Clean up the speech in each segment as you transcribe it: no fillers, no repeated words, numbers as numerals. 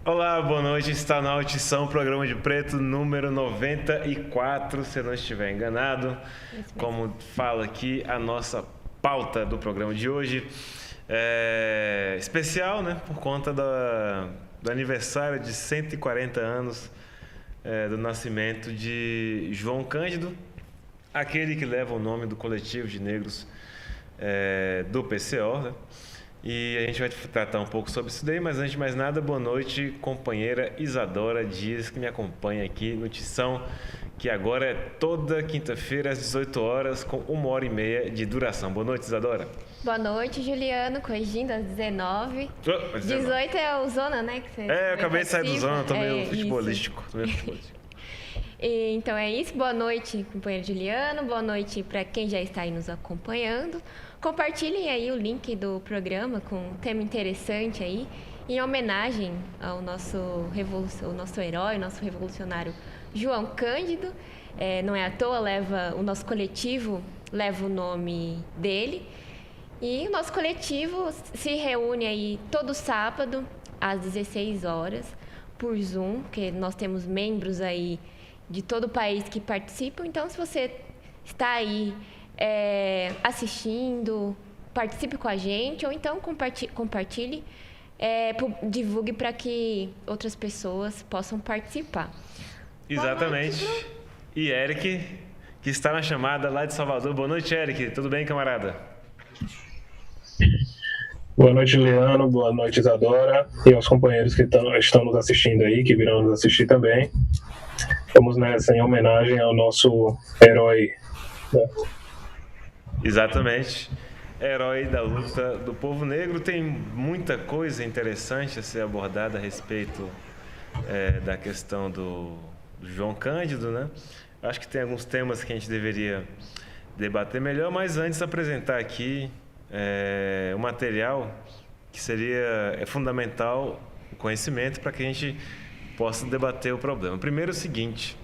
Olá, boa noite. Está na audição, programa de preto número 94, se eu não estiver enganado. Como fala aqui a nossa pauta do programa de hoje, é especial, né? Por conta do aniversário de 140 anos do nascimento de João Cândido, aquele que leva o nome do coletivo de negros do PCO, né? E a gente vai tratar um pouco sobre isso daí, mas antes de mais nada, boa noite, companheira Isadora Dias, que me acompanha aqui no Tição, que agora é toda quinta-feira às 18 horas, com 1h30 de duração. Boa noite, Isadora. Boa noite, Juliano, corrigindo às 19. 18 é o Zona, né? Que você eu acabei de sair do Zona, tô meio futebolístico. Então é isso, boa noite, companheiro Juliano, boa noite para quem já está aí nos acompanhando. Compartilhem aí o link do programa com um tema interessante aí, em homenagem ao nosso herói, nosso revolucionário João Cândido. Não é à toa, o nosso coletivo leva o nome dele. E o nosso coletivo se reúne aí todo sábado, às 16 horas, por Zoom, porque nós temos membros aí de todo o país que participam. Então, se você está aí assistindo, participe com a gente, ou então compartilhe, divulgue para que outras pessoas possam participar. Exatamente. E Eric, que está na chamada lá de Salvador. Boa noite, Eric. Tudo bem, camarada? Boa noite, Juliano. Boa noite, Isadora. E aos companheiros que estão nos assistindo aí, que virão nos assistir também. Vamos nessa em homenagem ao nosso herói, né? Exatamente. Herói da luta do povo negro. Tem muita coisa interessante a ser abordada a respeito da questão do João Cândido, né? Acho que tem alguns temas que a gente deveria debater melhor, mas antes apresentar aqui o material que seria fundamental, o conhecimento, para que a gente possa debater o problema. Primeiro é o seguinte: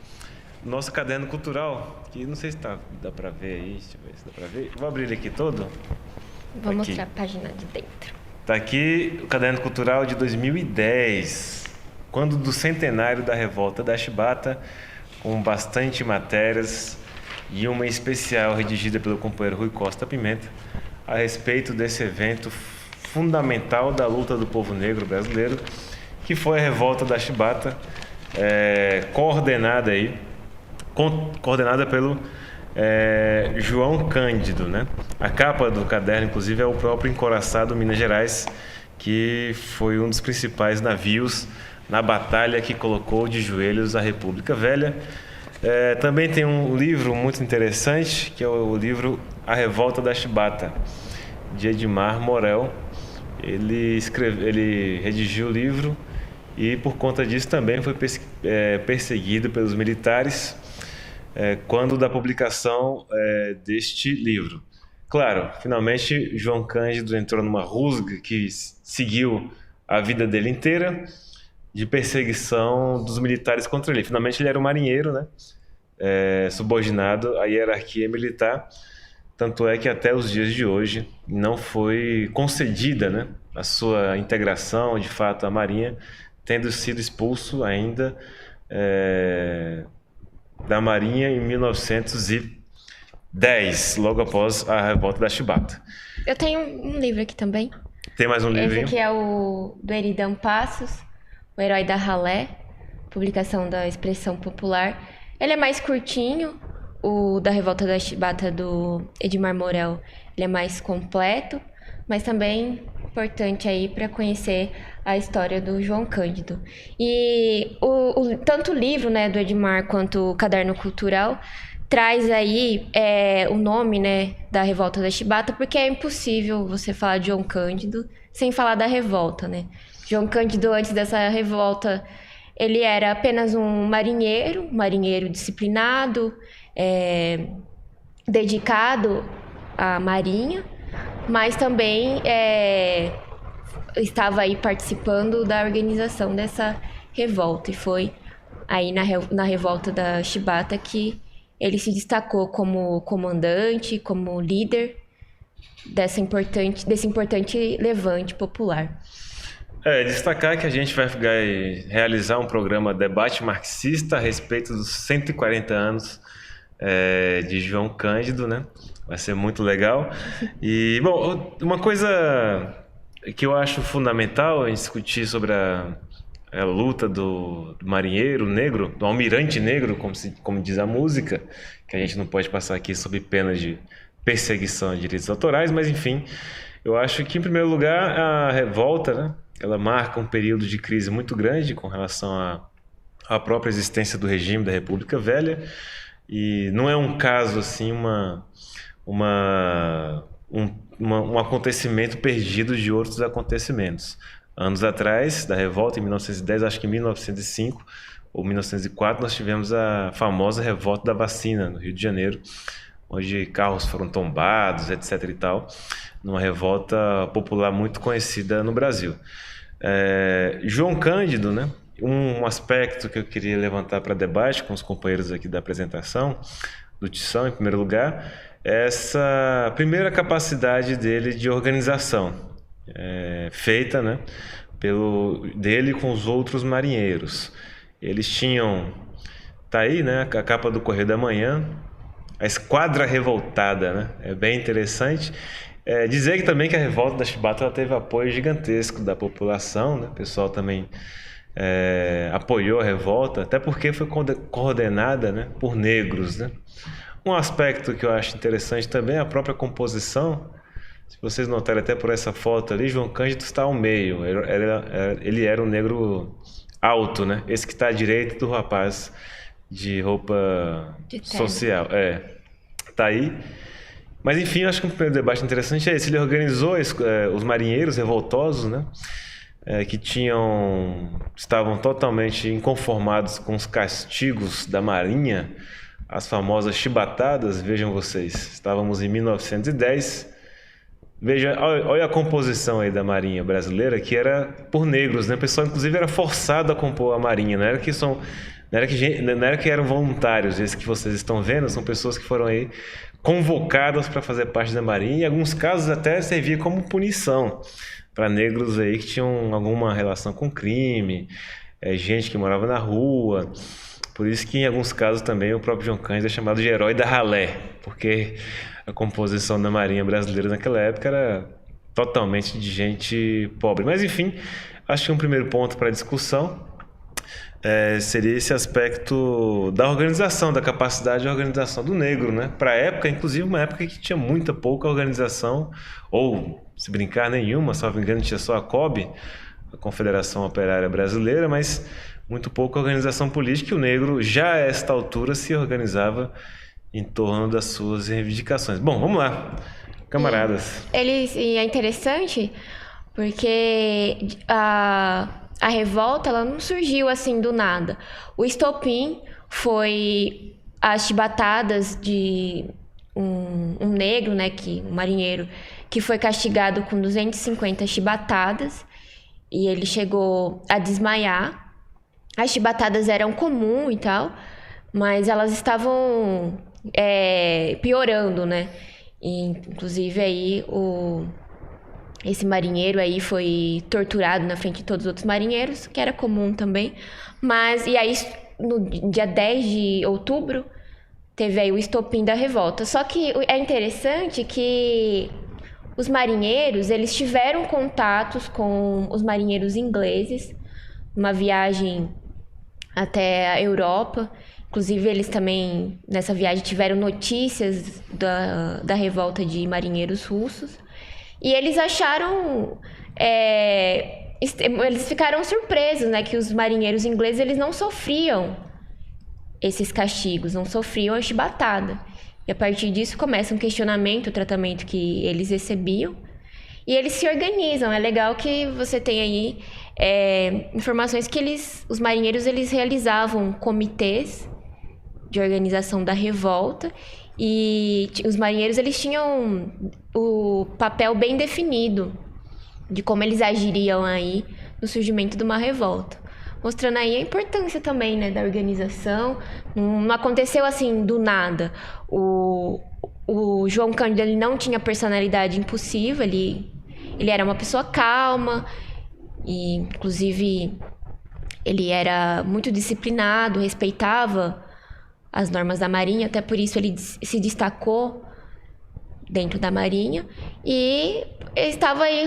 nosso caderno cultural, que não sei se dá para ver aí, deixa eu ver se dá para ver. Vou abrir ele aqui todo. Vou mostrar a página de dentro. Está aqui o caderno cultural de 2010, quando do centenário da revolta da Chibata, com bastante matérias e uma especial redigida pelo companheiro Rui Costa Pimenta a respeito desse evento fundamental da luta do povo negro brasileiro, que foi a revolta da Chibata, coordenada pelo João Cândido, né? A capa do caderno, inclusive, é o próprio encouraçado Minas Gerais, que foi um dos principais navios na batalha que colocou de joelhos a República Velha. Também tem um livro muito interessante, que é o livro A Revolta da Chibata, de Edmar Morel. Ele redigiu o livro e, por conta disso, também foi perseguido pelos militares quando da publicação deste livro. Claro, finalmente João Cândido entrou numa rusga que seguiu a vida dele inteira, de perseguição dos militares contra ele. Finalmente ele era um marinheiro, né? Subordinado à hierarquia militar. tanto é que até os dias de hoje não foi concedida, né, a sua integração, de fato, à Marinha, tendo sido expulso ainda da Marinha em 1910, logo após a revolta da Chibata. Eu tenho um livro aqui também. Tem mais um livro? Esse aqui é o do Eridan Passos, O Herói da Ralé, publicação da Expressão Popular. Ele é mais curtinho, o da Revolta da Chibata do Edmar Morel, ele é mais completo, mas também importante aí para conhecer a história do João Cândido. E tanto o livro, né, do Edmar quanto o Caderno Cultural traz aí o nome, né, da Revolta da Chibata, porque é impossível você falar de João Cândido sem falar da revolta, né? João Cândido, antes dessa revolta, ele era apenas um marinheiro disciplinado, dedicado à marinha, mas também estava aí participando da organização dessa revolta. E foi aí na revolta da Chibata que ele se destacou como comandante, como líder desse importante levante popular. Destacar que a gente vai realizar um programa debate marxista a respeito dos 140 anos de João Cândido, né? Vai ser muito legal. E, bom, uma coisa que eu acho fundamental em discutir sobre a luta do marinheiro negro, do almirante negro, como diz a música, que a gente não pode passar aqui sob pena de perseguição de direitos autorais, mas enfim, eu acho que, em primeiro lugar, a revolta, né, ela marca um período de crise muito grande com relação à própria existência do regime da República Velha, e não é um caso assim, um acontecimento perdido de outros acontecimentos. Anos atrás, da revolta, em 1910, acho que em 1905 ou 1904, nós tivemos a famosa revolta da vacina, no Rio de Janeiro, onde carros foram tombados, etc. e tal, numa revolta popular muito conhecida no Brasil. João Cândido, né? Um aspecto que eu queria levantar para debate com os companheiros aqui da apresentação, do Tição, em primeiro lugar, é essa primeira capacidade dele de organização, feita, né, dele com os outros marinheiros. Eles tinham, tá aí, né, a capa do Correio da Manhã, a Esquadra Revoltada, né? É bem interessante. Dizer que também que a revolta da Chibata ela teve apoio gigantesco da população, né? O pessoal também apoiou a revolta, até porque foi coordenada, né, por negros, né? Um aspecto que eu acho interessante também é a própria composição. Se vocês notarem até por essa foto ali, João Cândido está ao meio. Ele era um negro alto, né? Esse que está à direita do rapaz de roupa social. Tá aí. Mas enfim, acho que um primeiro debate interessante é esse. Ele organizou os marinheiros revoltosos, né? Que estavam totalmente inconformados com os castigos da Marinha, as famosas chibatadas. Vejam vocês, estávamos em 1910. Veja, olha a composição aí da Marinha brasileira, que era por negros, né? O pessoal, inclusive, era forçado a compor a Marinha. Não era que eram voluntários. Esses que vocês estão vendo são pessoas que foram aí convocadas para fazer parte da Marinha. Em alguns casos até servia como punição para negros aí que tinham alguma relação com crime, gente que morava na rua. Por isso que em alguns casos também o próprio João Cândido é chamado de herói da ralé, porque a composição da Marinha brasileira naquela época era totalmente de gente pobre. Mas enfim, acho que um primeiro ponto para a discussão seria esse aspecto da organização, da capacidade de organização do negro, né? Para a época, inclusive uma época que tinha pouca organização, ou, se brincar, nenhuma, se não me engano, tinha só a COB, a Confederação Operária Brasileira, mas muito pouca organização política, e o negro já a esta altura se organizava em torno das suas reivindicações. Bom, vamos lá, camaradas. E é interessante porque a revolta ela não surgiu assim do nada. O estopim foi as chibatadas de um negro, né, um marinheiro, que foi castigado com 250 chibatadas e ele chegou a desmaiar. As chibatadas eram comum e tal, mas elas estavam piorando, né? E, inclusive aí esse marinheiro aí foi torturado na frente de todos os outros marinheiros, que era comum também. Mas, e aí, no dia 10 de outubro, teve aí o estopim da revolta. Só que é interessante que os marinheiros, eles tiveram contatos com os marinheiros ingleses, uma viagem até a Europa. Inclusive, eles também, nessa viagem, tiveram notícias da revolta de marinheiros russos. E eles acharam... eles ficaram surpresos, né? Que os marinheiros ingleses, eles não sofriam esses castigos, não sofriam a chibatada. E a partir disso começa um questionamento, o tratamento que eles recebiam. E eles se organizam. É legal que você tem aí informações que os marinheiros, eles realizavam comitês de organização da revolta. E os marinheiros, eles tinham o papel bem definido de como eles agiriam aí no surgimento de uma revolta. Mostrando aí a importância também, né, da organização. Não aconteceu assim do nada. O João Cândido, ele não tinha personalidade impulsiva, ele era uma pessoa calma e, inclusive, ele era muito disciplinado, respeitava as normas da Marinha, até por isso ele se destacou dentro da Marinha, e estava aí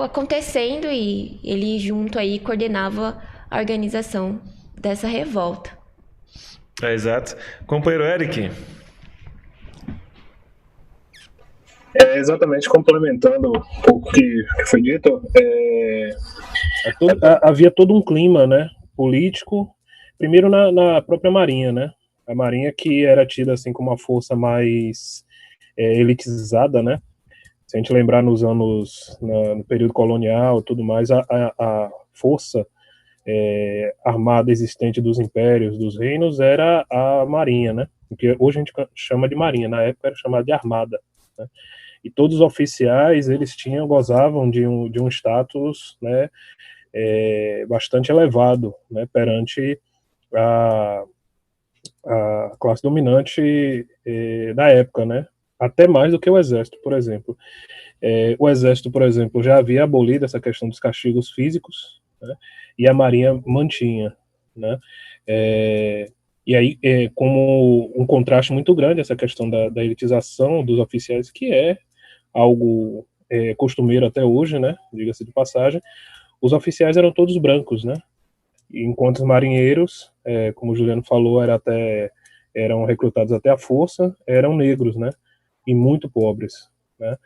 acontecendo e ele junto aí coordenava a organização dessa revolta. Exato. Companheiro Eric? Exatamente, complementando um pouco o que foi dito, havia todo um clima, né, político, primeiro na própria Marinha, né? A Marinha, que era tida assim como uma força mais elitizada, né? Se a gente lembrar nos anos, no período colonial e tudo mais, a força armada existente dos impérios, dos reinos, era a Marinha, né? Que hoje a gente chama de Marinha, na época era chamada de Armada, né? E todos os oficiais, eles gozavam de um status, né, bastante elevado, né, perante a classe dominante da época, né? Até mais do que o exército, por exemplo. O exército, por exemplo, já havia abolido essa questão dos castigos físicos, né? E a Marinha mantinha, né? E aí, como um contraste muito grande, essa questão da elitização dos oficiais, que é algo costumeiro até hoje, né? Diga-se de passagem, os oficiais eram todos brancos, né? Enquanto os marinheiros, como o Juliano falou, eram recrutados até à força, eram negros, né? E muito pobres, né?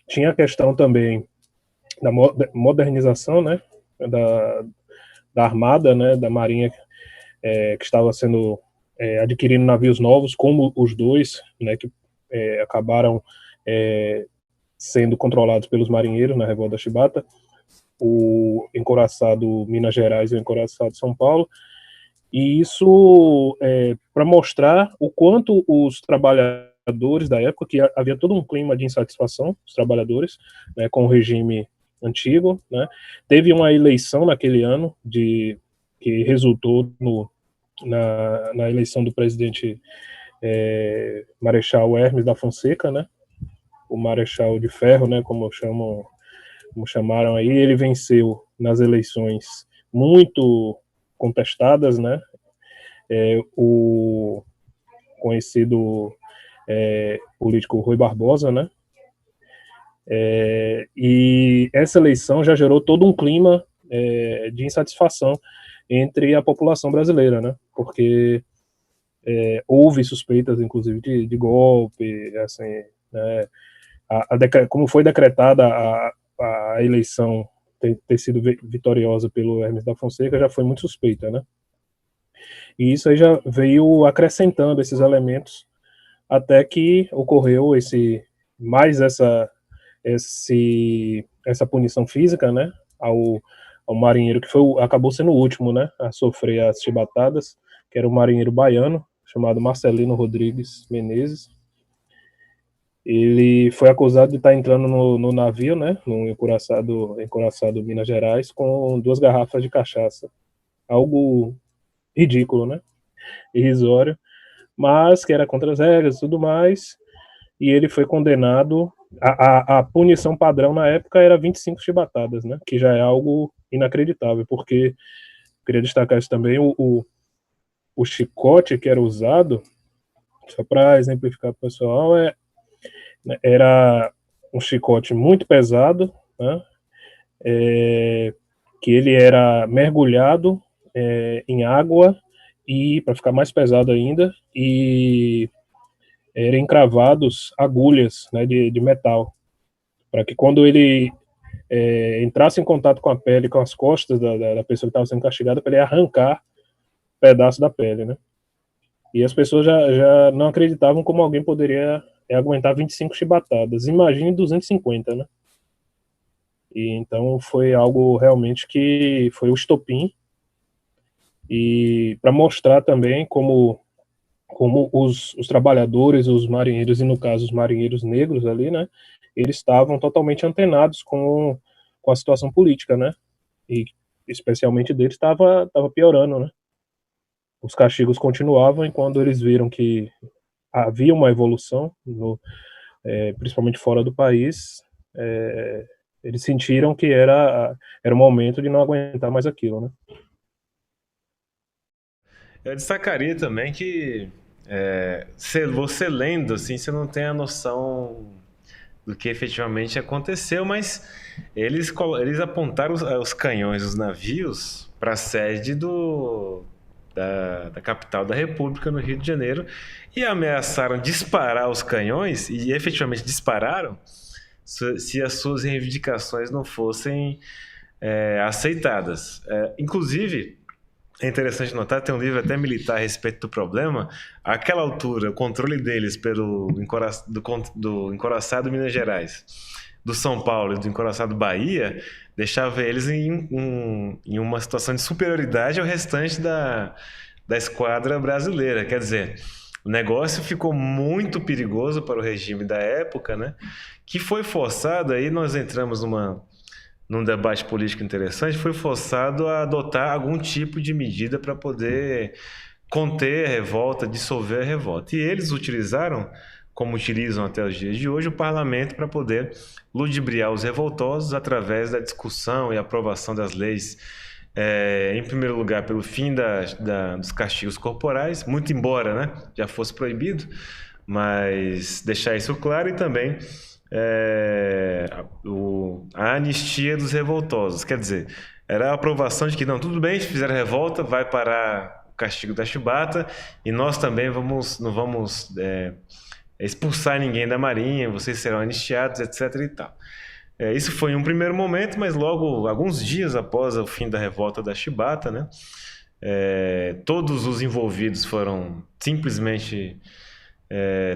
Tinha a questão também da modernização, né? Da armada, né? Da marinha, que estava sendo adquirindo navios novos, como os dois, né? Que acabaram sendo controlados pelos marinheiros na Revolta da Chibata, o encouraçado Minas Gerais e o encouraçado São Paulo, e isso para mostrar o quanto os trabalhadores da época, que havia todo um clima de insatisfação dos trabalhadores, né, com o regime antigo, né, teve uma eleição naquele ano que resultou na eleição do presidente Marechal Hermes da Fonseca, né, o Marechal de Ferro, né, como chamaram aí. Ele venceu nas eleições muito contestadas, né? O conhecido político Rui Barbosa, né? E essa eleição já gerou todo um clima de insatisfação entre a população brasileira, né? Porque houve suspeitas, inclusive, de golpe, assim, né? Como foi decretada a eleição ter sido vitoriosa pelo Hermes da Fonseca, já foi muito suspeita, né? E isso aí já veio acrescentando esses elementos até que ocorreu essa punição física, né, ao marinheiro que acabou sendo o último, né, a sofrer as chibatadas, que era o marinheiro baiano chamado Marcelino Rodrigues Menezes. Ele foi acusado de estar entrando no navio, né, no encouraçado Minas Gerais, com 2 garrafas de cachaça. Algo ridículo, né, irrisório, mas que era contra as regras e tudo mais. e ele foi condenado. A punição padrão na época era 25 chibatadas, né? Que já é algo inacreditável, porque queria destacar isso também, o chicote que era usado, só para exemplificar para o pessoal, era um chicote muito pesado, né? Que ele era mergulhado em água, e para ficar mais pesado ainda, e eram encravados agulhas, né, de metal, para que quando ele entrasse em contato com a pele, com as costas da pessoa que estava sendo castigada, para ele arrancar pedaço da pele, né? E as pessoas já não acreditavam como alguém poderia aguentar 25 chibatadas. Imagine 250, né? E então foi algo realmente que foi o estopim, e para mostrar também como os trabalhadores, os marinheiros, e no caso os marinheiros negros ali, né, eles estavam totalmente antenados com a situação política, né, e especialmente deles estava piorando, né. Os castigos continuavam, e quando eles viram que havia uma evolução, principalmente fora do país, eles sentiram que era o momento de não aguentar mais aquilo, né. Eu destacaria também que você lendo, assim, você não tem a noção do que efetivamente aconteceu, mas eles apontaram os canhões dos navios para a sede da capital da República, no Rio de Janeiro, e ameaçaram disparar os canhões, e efetivamente dispararam, se as suas reivindicações não fossem aceitadas. Inclusive, é interessante notar, tem um livro até militar a respeito do problema. Àquela altura, o controle deles do encouraçado Minas Gerais, do São Paulo e do encouraçado Bahia, deixava eles em uma situação de superioridade ao restante da esquadra brasileira. Quer dizer, o negócio ficou muito perigoso para o regime da época, né? Que foi forçado, aí nós entramos num debate político interessante, foi forçado a adotar algum tipo de medida para poder conter a revolta, dissolver a revolta. E eles utilizaram, como utilizam até os dias de hoje, o parlamento para poder ludibriar os revoltosos através da discussão e aprovação das leis, em primeiro lugar, pelo fim dos castigos corporais, muito embora, né, já fosse proibido, mas deixar isso claro, e também a anistia dos revoltosos. Quer dizer, era a aprovação de que, não, tudo bem, se fizeram revolta, vai parar o castigo da chibata, e nós também não vamos expulsar ninguém da Marinha, vocês serão anistiados, etc. e tal. Isso foi em um primeiro momento, mas logo, alguns dias após o fim da revolta da chibata, né, todos os envolvidos foram simplesmente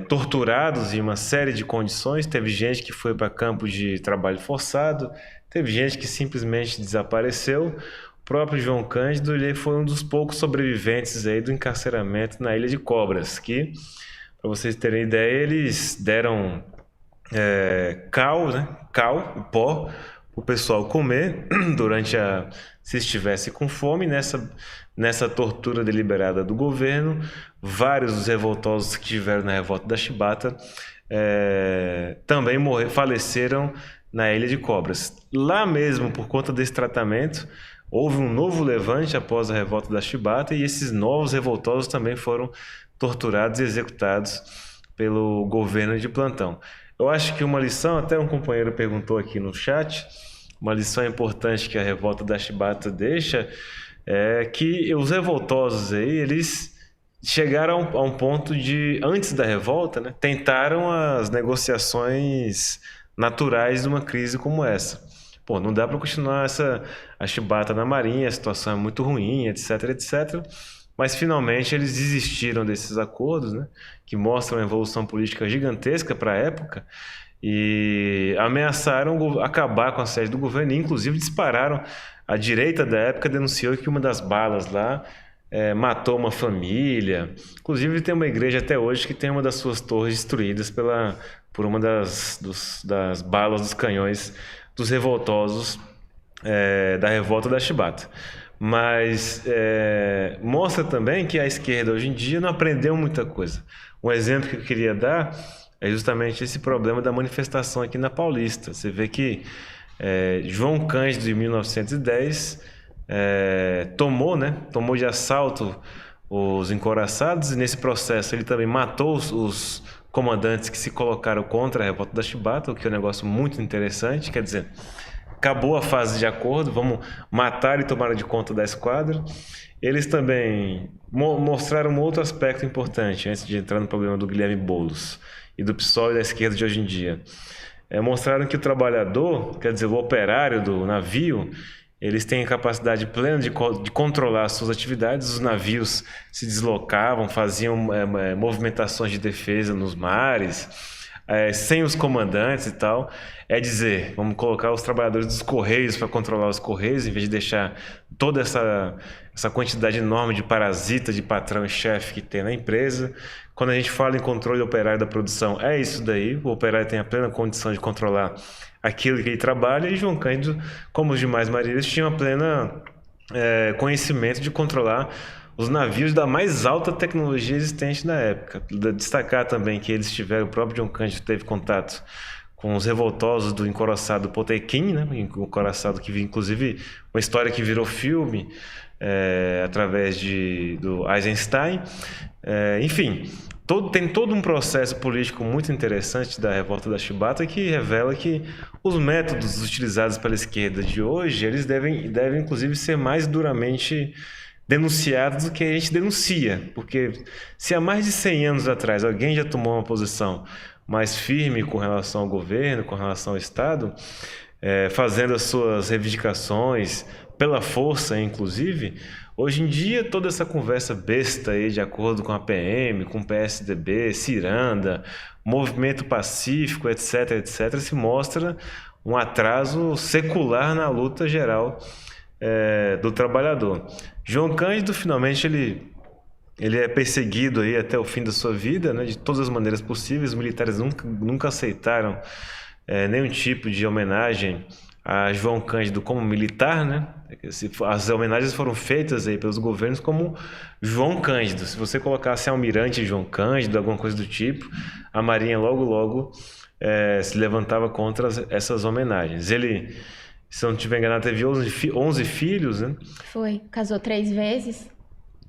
torturados em uma série de condições. Teve gente que foi para campo de trabalho forçado, teve gente que simplesmente desapareceu. O próprio João Cândido, ele foi um dos poucos sobreviventes aí do encarceramento na Ilha de Cobras, que, para vocês terem ideia, eles deram cal, o pó, o pessoal comer se estivesse com fome. Nessa tortura deliberada do governo, vários dos revoltosos que estiveram na revolta da chibata também faleceram na Ilha de Cobras. Lá mesmo, por conta desse tratamento, houve um novo levante após a revolta da chibata, e esses novos revoltosos também foram torturados e executados pelo governo de plantão. Eu acho que uma lição, até um companheiro perguntou aqui no chat, uma lição importante que a revolta da chibata deixa, é que os revoltosos aí, eles chegaram a um ponto de, antes da revolta, né, tentaram as negociações naturais de uma crise como essa. Pô, não dá para continuar a chibata na Marinha, a situação é muito ruim, etc, etc. Mas finalmente eles desistiram desses acordos, né, que mostram uma evolução política gigantesca para a época, e ameaçaram acabar com a sede do governo, e inclusive dispararam. A direita da época denunciou que uma das balas lá matou uma família. Inclusive tem uma igreja até hoje que tem uma das suas torres destruídas por uma das balas dos canhões dos revoltosos da revolta da chibata. Mas mostra também que a esquerda hoje em dia não aprendeu muita coisa. Um exemplo que eu queria dar é justamente esse problema da manifestação aqui na Paulista. Você vê que João Cândido, em 1910, tomou de assalto os encouraçados, e nesse processo ele também matou os comandantes que se colocaram contra a revolta da Chibata, o que é um negócio muito interessante. Quer dizer, acabou a fase de acordo, vamos matar e tomar de conta da esquadra. Eles também mostraram um outro aspecto importante, antes de entrar no problema do Guilherme Boulos e do PSOL e da esquerda de hoje em dia. Mostraram que o trabalhador, quer dizer, o operário do navio, eles têm a capacidade plena de controlar as suas atividades. Os navios se deslocavam, faziam movimentações de defesa nos mares, sem os comandantes e tal. É dizer, vamos colocar os trabalhadores dos Correios para controlar os Correios, em vez de deixar toda essa quantidade enorme de parasita, de patrão e chefe que tem na empresa. Quando a gente fala em controle operário da produção, é isso daí. O operário tem a plena condição de controlar aquilo que ele trabalha, e João Cândido, como os demais marinheiros, tinha plena conhecimento de controlar os navios da mais alta tecnologia existente na época. Destacar também que eles tiveram, o próprio João Cândido teve contato com os revoltosos do encouraçado Potemkin, né? O encouraçado que, inclusive, uma história que virou filme através do Eisenstein. Enfim, tem todo um processo político muito interessante da revolta da Chibata, que revela que os métodos utilizados pela esquerda de hoje, eles devem inclusive ser mais duramente denunciados do que a gente denuncia, porque se há mais de 100 anos atrás alguém já tomou uma posição mais firme com relação ao governo, com relação ao Estado, fazendo as suas reivindicações pela força, inclusive, hoje em dia toda essa conversa besta aí, de acordo com a PM, com o PSDB, Ciranda, movimento pacífico, etc, etc, se mostra um atraso secular na luta geral do trabalhador. João Cândido, finalmente, ele é perseguido aí até o fim da sua vida, né, de todas as maneiras possíveis. Os militares nunca aceitaram nenhum tipo de homenagem a João Cândido como militar, né? As homenagens foram feitas aí pelos governos como João Cândido. Se você colocasse Almirante João Cândido, alguma coisa do tipo, a Marinha logo se levantava contra essas homenagens. Ele, se eu não estiver enganado, teve 11 filhos, né? Foi, casou 3 vezes.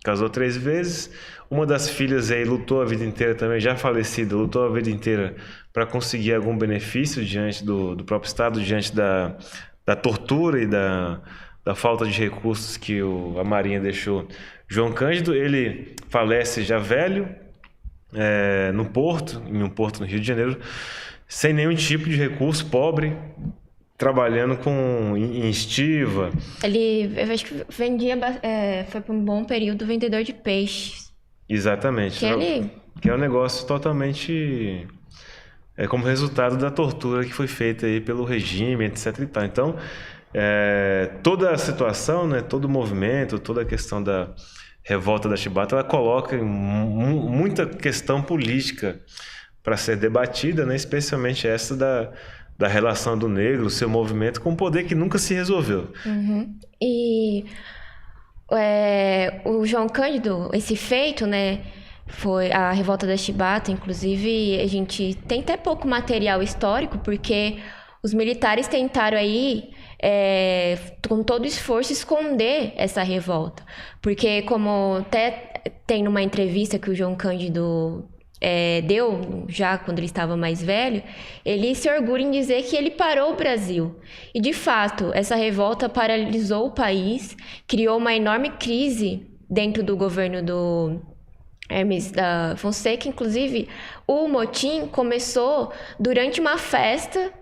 Casou 3 vezes. Uma das filhas aí lutou a vida inteira também, já falecida, lutou a vida inteira para conseguir algum benefício diante do próprio Estado, diante da tortura e da falta de recursos que a Marinha deixou. João Cândido, ele falece já velho, em um porto no Rio de Janeiro, sem nenhum tipo de recurso, pobre, trabalhando em estiva. Eu acho que vendia, foi por um bom período vendedor de peixes. Exatamente. Que é um negócio totalmente como resultado da tortura que foi feita aí pelo regime, etc. e tal. Então, toda a situação, né, todo o movimento, toda a questão da revolta da Chibata, ela coloca muita questão política para ser debatida, né, especialmente essa da relação do negro, seu movimento, com um poder que nunca se resolveu. Uhum. E o João Cândido, esse feito, né, foi a revolta da Chibata. Inclusive, a gente tem até pouco material histórico, porque os militares tentaram aí, com todo esforço, esconder essa revolta. Porque, como até tem numa entrevista que o João Cândido deu, já quando ele estava mais velho, ele se orgulha em dizer que ele parou o Brasil. E, de fato, essa revolta paralisou o país, criou uma enorme crise dentro do governo do Hermes da Fonseca. Inclusive, o motim começou durante uma festa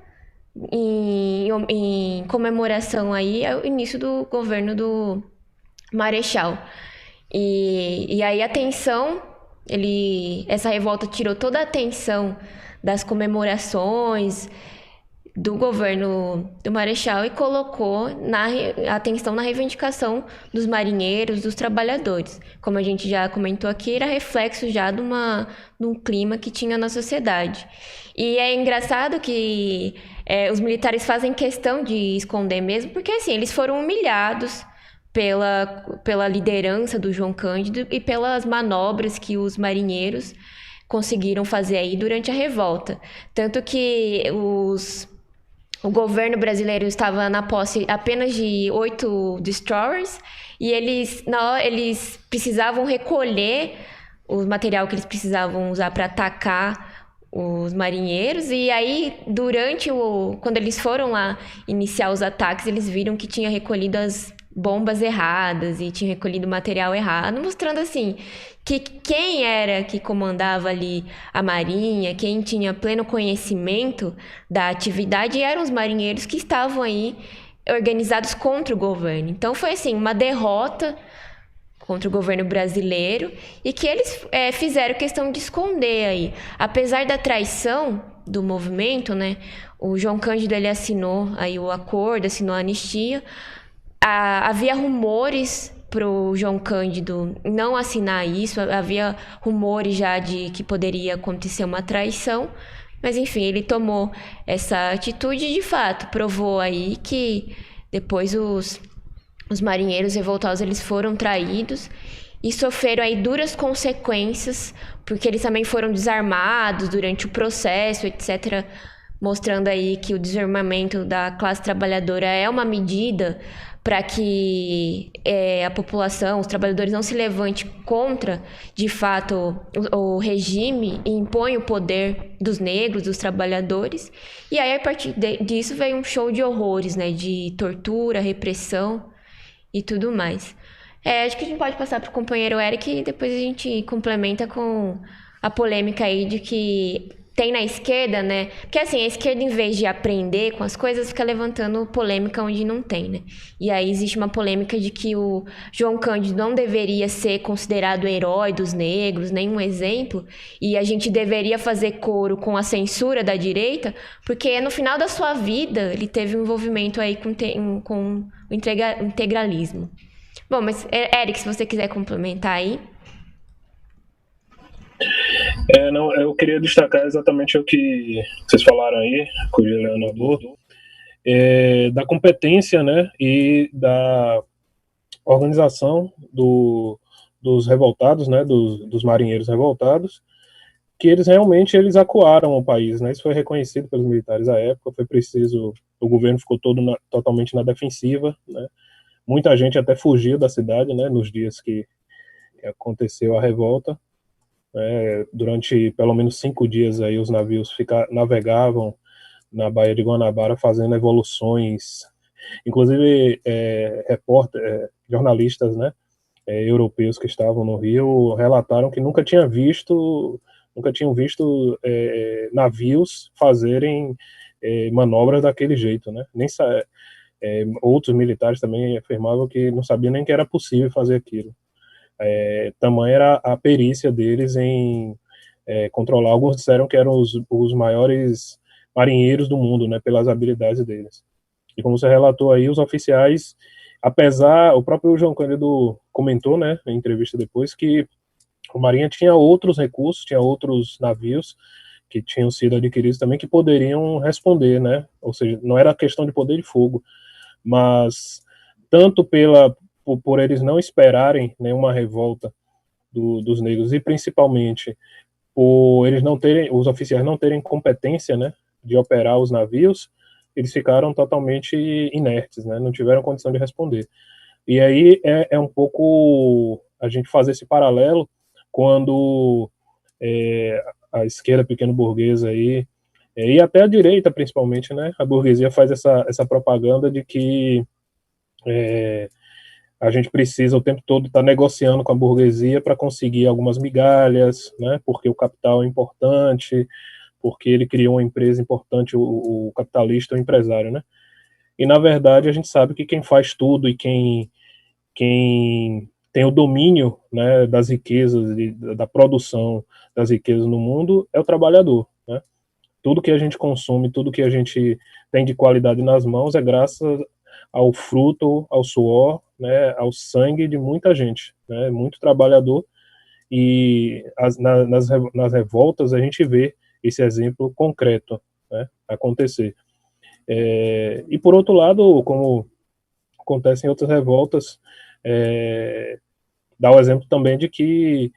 em comemoração aí ao início do governo do Marechal. E aí a tensão... essa revolta tirou toda a atenção das comemorações do governo do Marechal e colocou a atenção na reivindicação dos marinheiros, dos trabalhadores. Como a gente já comentou aqui, era reflexo já de um clima que tinha na sociedade. E é engraçado que os militares fazem questão de esconder mesmo, porque assim, eles foram humilhados pela liderança do João Cândido e pelas manobras que os marinheiros conseguiram fazer aí durante a revolta. Tanto que o governo brasileiro estava na posse apenas de 8 destroyers e eles precisavam recolher o material que eles precisavam usar para atacar os marinheiros. E aí, quando eles foram lá iniciar os ataques, eles viram que tinha recolhido as bombas erradas e tinha recolhido material errado, mostrando assim que quem era que comandava ali a marinha, quem tinha pleno conhecimento da atividade, eram os marinheiros que estavam aí organizados contra o governo. Então foi assim, uma derrota contra o governo brasileiro e que eles fizeram questão de esconder aí. Apesar da traição do movimento, né, o João Cândido ele assinou aí o acordo, assinou a anistia. Havia rumores para o João Cândido não assinar isso, havia rumores já de que poderia acontecer uma traição, mas enfim, ele tomou essa atitude e de fato provou aí que depois os marinheiros revoltosos eles foram traídos e sofreram aí duras consequências, porque eles também foram desarmados durante o processo, etc., mostrando aí que o desarmamento da classe trabalhadora é uma medida para que a população, os trabalhadores não se levante contra, de fato, o regime e impõe o poder dos negros, dos trabalhadores. E aí, a partir disso, veio um show de horrores, né? De tortura, repressão e tudo mais. Acho que a gente pode passar para o companheiro Eric e depois a gente complementa com a polêmica aí de que tem na esquerda, né? Porque assim, a esquerda, em vez de aprender com as coisas, fica levantando polêmica onde não tem, né? E aí existe uma polêmica de que o João Cândido não deveria ser considerado herói dos negros, nenhum exemplo, e a gente deveria fazer coro com a censura da direita, porque no final da sua vida ele teve um envolvimento aí com o integralismo. Bom, mas Eric, se você quiser complementar aí. Não, eu queria destacar exatamente o que vocês falaram aí, com o Juliano Adorno, da competência, né, e da organização dos revoltados, né, dos marinheiros revoltados, que eles realmente acuaram o país, né, isso foi reconhecido pelos militares à época, foi preciso, o governo ficou totalmente na defensiva, né, muita gente até fugiu da cidade, né, nos dias que aconteceu a revolta. Durante pelo menos 5 dias aí os navios navegavam na Baía de Guanabara fazendo evoluções, inclusive jornalistas, né, europeus que estavam no Rio relataram que nunca tinham visto navios fazerem manobras daquele jeito, né? Outros militares também afirmavam que não sabiam nem que era possível fazer aquilo. Tamanha era a perícia deles em controlar. Alguns disseram que eram os maiores marinheiros do mundo, né, pelas habilidades deles. E como você relatou aí, os oficiais, o próprio João Cândido comentou, né, em entrevista depois, que a Marinha tinha outros recursos, tinha outros navios que tinham sido adquiridos também que poderiam responder, né, ou seja, não era questão de poder de fogo, mas tanto por eles não esperarem nenhuma revolta dos negros e principalmente por os oficiais não terem competência, né, de operar os navios, eles ficaram totalmente inertes, né, não tiveram condição de responder. E aí é um pouco a gente fazer esse paralelo quando a esquerda pequeno-burguesa aí, e até a direita principalmente, né, a burguesia faz essa propaganda de que a gente precisa o tempo todo estar negociando com a burguesia para conseguir algumas migalhas, né, porque o capital é importante, porque ele criou uma empresa importante, o capitalista, o empresário, né? E, na verdade, a gente sabe que quem faz tudo e quem tem o domínio, né, das riquezas, da produção das riquezas no mundo é o trabalhador, né? Tudo que a gente consome, tudo que a gente tem de qualidade nas mãos é graças ao fruto, ao suor, né, ao sangue de muita gente, né, muito trabalhador. E nas revoltas a gente vê esse exemplo concreto, né, acontecer. E por outro lado, como acontece em outras revoltas, dá o exemplo também de que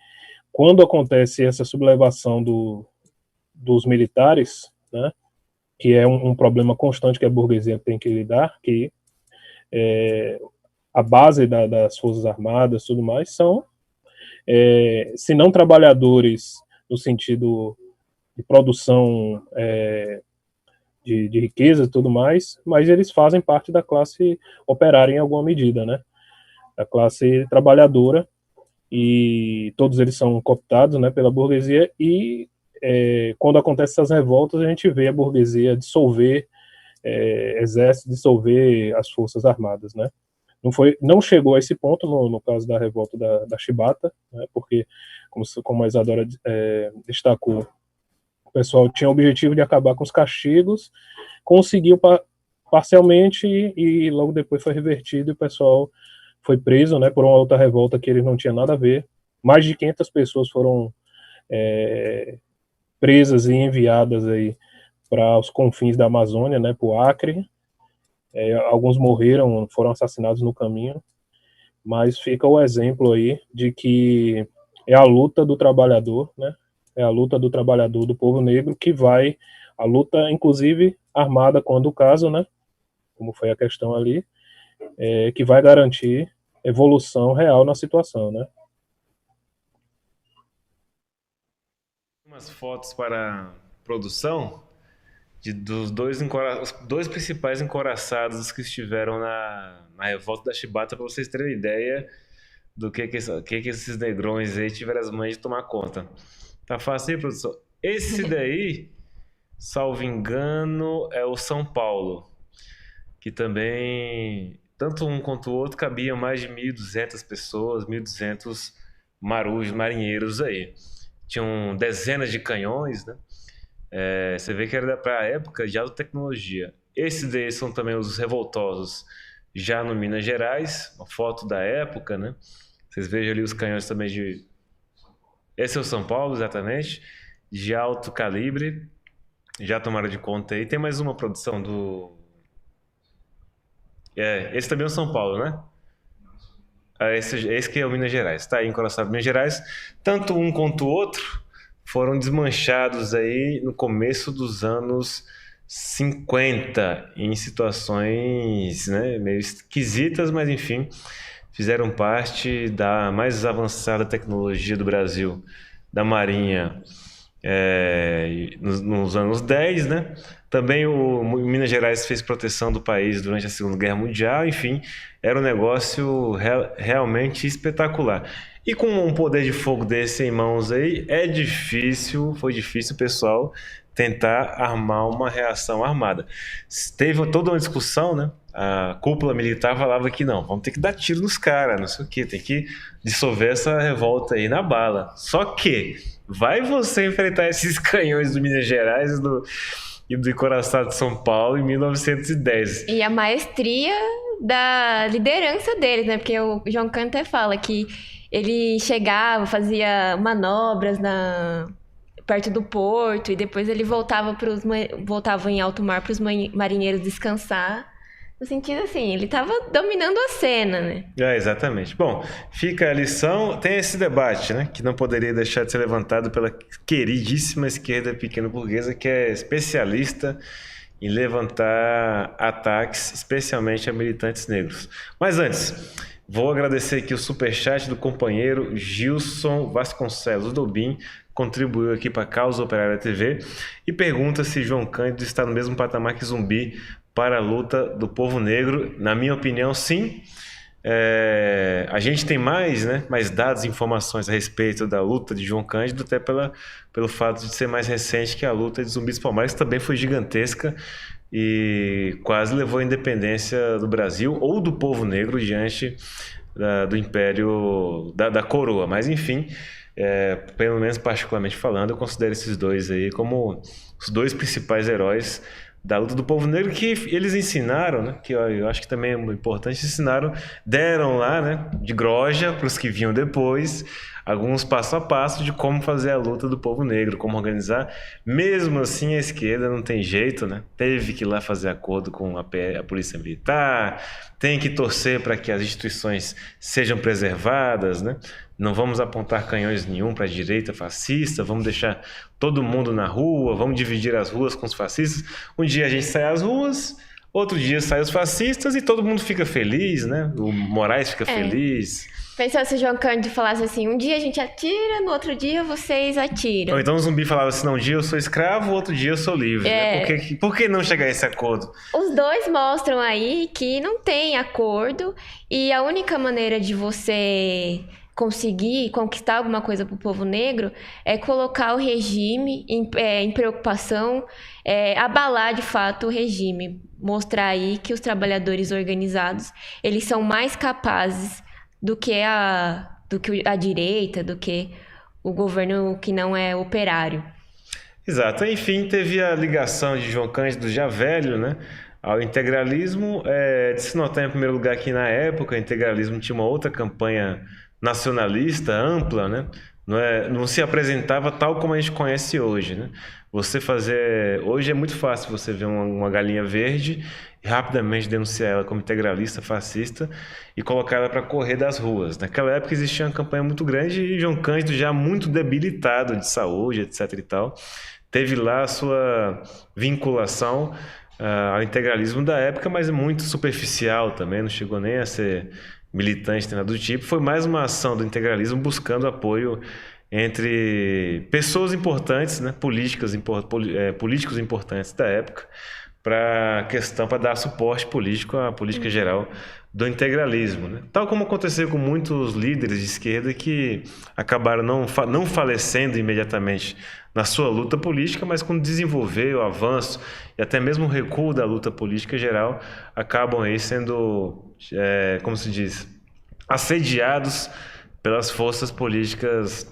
quando acontece essa sublevação dos militares, né, que é um problema constante que a burguesia tem que lidar, que a base das Forças Armadas e tudo mais são, se não trabalhadores no sentido de produção de riqueza e tudo mais, mas eles fazem parte da classe operária em alguma medida, né? Da classe trabalhadora, e todos eles são cooptados, né, pela burguesia, e quando acontecem essas revoltas, a gente vê a burguesia dissolver exército, dissolver as forças armadas, né? Não chegou a esse ponto no caso da revolta da Chibata, né, porque, como a Isadora destacou, o pessoal tinha o objetivo de acabar com os castigos, conseguiu parcialmente e logo depois foi revertido e o pessoal foi preso, né, por uma outra revolta que eles não tinham nada a ver. Mais de 500 pessoas foram presas e enviadas aí para os confins da Amazônia, né, para o Acre. Alguns morreram, foram assassinados no caminho, mas fica o exemplo aí de que é a luta do trabalhador, né, é a luta do trabalhador, do povo negro, que vai, a luta inclusive armada quando o caso, né, como foi a questão ali, que vai garantir evolução real na situação, né. Umas fotos para produção dos os dois principais encouraçados que estiveram na revolta da Chibata, para vocês terem ideia do que esses negrões aí tiveram as mães de tomar conta. Tá fácil aí, produção? Esse daí, salvo engano, é o São Paulo, que também, tanto um quanto o outro, cabiam mais de 1.200 pessoas, 1.200 marujos, marinheiros aí. Tinham dezenas de canhões, né? Você vê que era para a época de alta tecnologia. Esses daí são também os revoltosos, já no Minas Gerais, uma foto da época, né? Vocês vejam ali os canhões também de... Esse é o São Paulo, exatamente, de alto calibre, já tomaram de conta aí. Tem mais uma produção do... esse também é o São Paulo, né? Esse que é o Minas Gerais, tá aí encoraçado Minas Gerais. Tanto um quanto o outro foram desmanchados aí no começo dos anos 50, em situações, né, meio esquisitas, mas enfim, fizeram parte da mais avançada tecnologia do Brasil, da Marinha, nos anos 10, né? Também o Minas Gerais fez proteção do país durante a Segunda Guerra Mundial, enfim, era um negócio realmente espetacular. E com um poder de fogo desse em mãos aí, foi difícil o pessoal tentar armar uma reação armada. Teve toda uma discussão, né? A cúpula militar falava que não, vamos ter que dar tiro nos caras, não sei o quê, tem que dissolver essa revolta aí na bala. Só que vai você enfrentar esses canhões do Minas Gerais e do encoraçado de São Paulo em 1910. E a maestria da liderança deles, né? Porque o João Canter fala que ele chegava, fazia manobras perto do porto e depois ele voltava em alto mar para os marinheiros descansar. No sentido assim, ele estava dominando a cena, né? Exatamente. Bom, fica a lição. Tem esse debate, né? Que não poderia deixar de ser levantado pela queridíssima esquerda pequena burguesa, que é especialista em levantar ataques, especialmente a militantes negros. Mas antes, vou agradecer aqui o superchat do companheiro Gilson Vasconcelos Dobim, contribuiu aqui para a Causa Operária TV e pergunta se João Cândido está no mesmo patamar que Zumbi para a luta do povo negro. Na minha opinião, sim. A gente tem mais dados e informações a respeito da luta de João Cândido, até pelo fato de ser mais recente que a luta de Zumbi dos Palmares, que também foi gigantesca e quase levou a independência do Brasil ou do povo negro diante do império da coroa. Mas enfim, pelo menos particularmente falando, eu considero esses dois aí como os dois principais heróis da luta do povo negro, que eles ensinaram, né, que eu acho que também é importante, deram lá, né, de groja para os que vinham depois, alguns passo a passo de como fazer a luta do povo negro, como organizar. Mesmo assim, a esquerda não tem jeito, né? Teve que ir lá fazer acordo com a Polícia Militar, tem que torcer para que as instituições sejam preservadas, né? Não vamos apontar canhões nenhum para a direita fascista, vamos deixar todo mundo na rua, vamos dividir as ruas com os fascistas. Um dia a gente sai às ruas, outro dia saem os fascistas e todo mundo fica feliz, né? O Moraes fica feliz. Pensou se o João Cândido falasse assim, um dia a gente atira, no outro dia vocês atiram. Ou então o Zumbi falava assim, um dia eu sou escravo, outro dia eu sou livre. Né? Por que não chegar a esse acordo? Os dois mostram aí que não tem acordo e a única maneira de você conseguir conquistar alguma coisa para o povo negro é colocar o regime em preocupação, abalar de fato o regime, mostrar aí que os trabalhadores organizados eles são mais capazes do que a direita, do que o governo que não é operário. Exato. Enfim, teve a ligação de João Cândido já velho, né, ao integralismo. De se notar em primeiro lugar que na época o integralismo tinha uma outra campanha nacionalista, ampla, né? Não se apresentava tal como a gente conhece hoje, né? Hoje é muito fácil você ver uma galinha verde e rapidamente denunciar ela como integralista, fascista e colocar ela para correr das ruas. Naquela época existia uma campanha muito grande e João Cândido já muito debilitado de saúde, etc e tal, teve lá a sua vinculação ao integralismo da época, mas muito superficial também, não chegou nem a ser militante, nada do tipo. Foi mais uma ação do integralismo buscando apoio entre pessoas importantes, né, políticos importantes da época, para dar suporte político à política geral do integralismo. Né? Tal como aconteceu com muitos líderes de esquerda que acabaram não falecendo imediatamente na sua luta política, mas quando desenvolver o avanço e até mesmo o recuo da luta política geral, acabam aí sendo, como se diz, assediados pelas forças políticas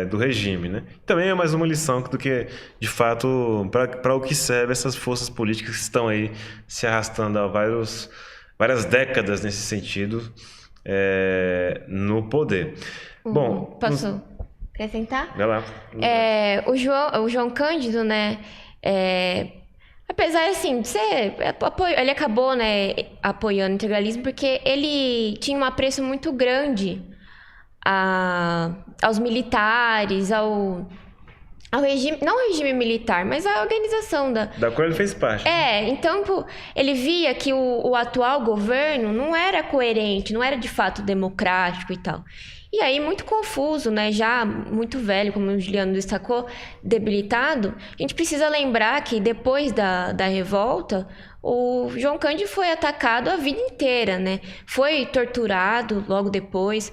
do regime, né? Também é mais uma lição do que, de fato, para o que serve essas forças políticas que estão aí se arrastando há várias décadas nesse sentido no poder. Bom, posso acrescentar? Vai lá. O João Cândido, né? Apesar assim de ser ele acabou, né, apoiando o integralismo porque ele tinha um apreço muito grande aos militares, ao regime, não ao regime militar, mas à organização da qual ele fez parte. Então ele via que o atual governo não era coerente, não era de fato democrático e tal. E aí, muito confuso, né? Já muito velho, como o Juliano destacou, debilitado. A gente precisa lembrar que depois da revolta, o João Cândido foi atacado a vida inteira, né? Foi torturado logo depois.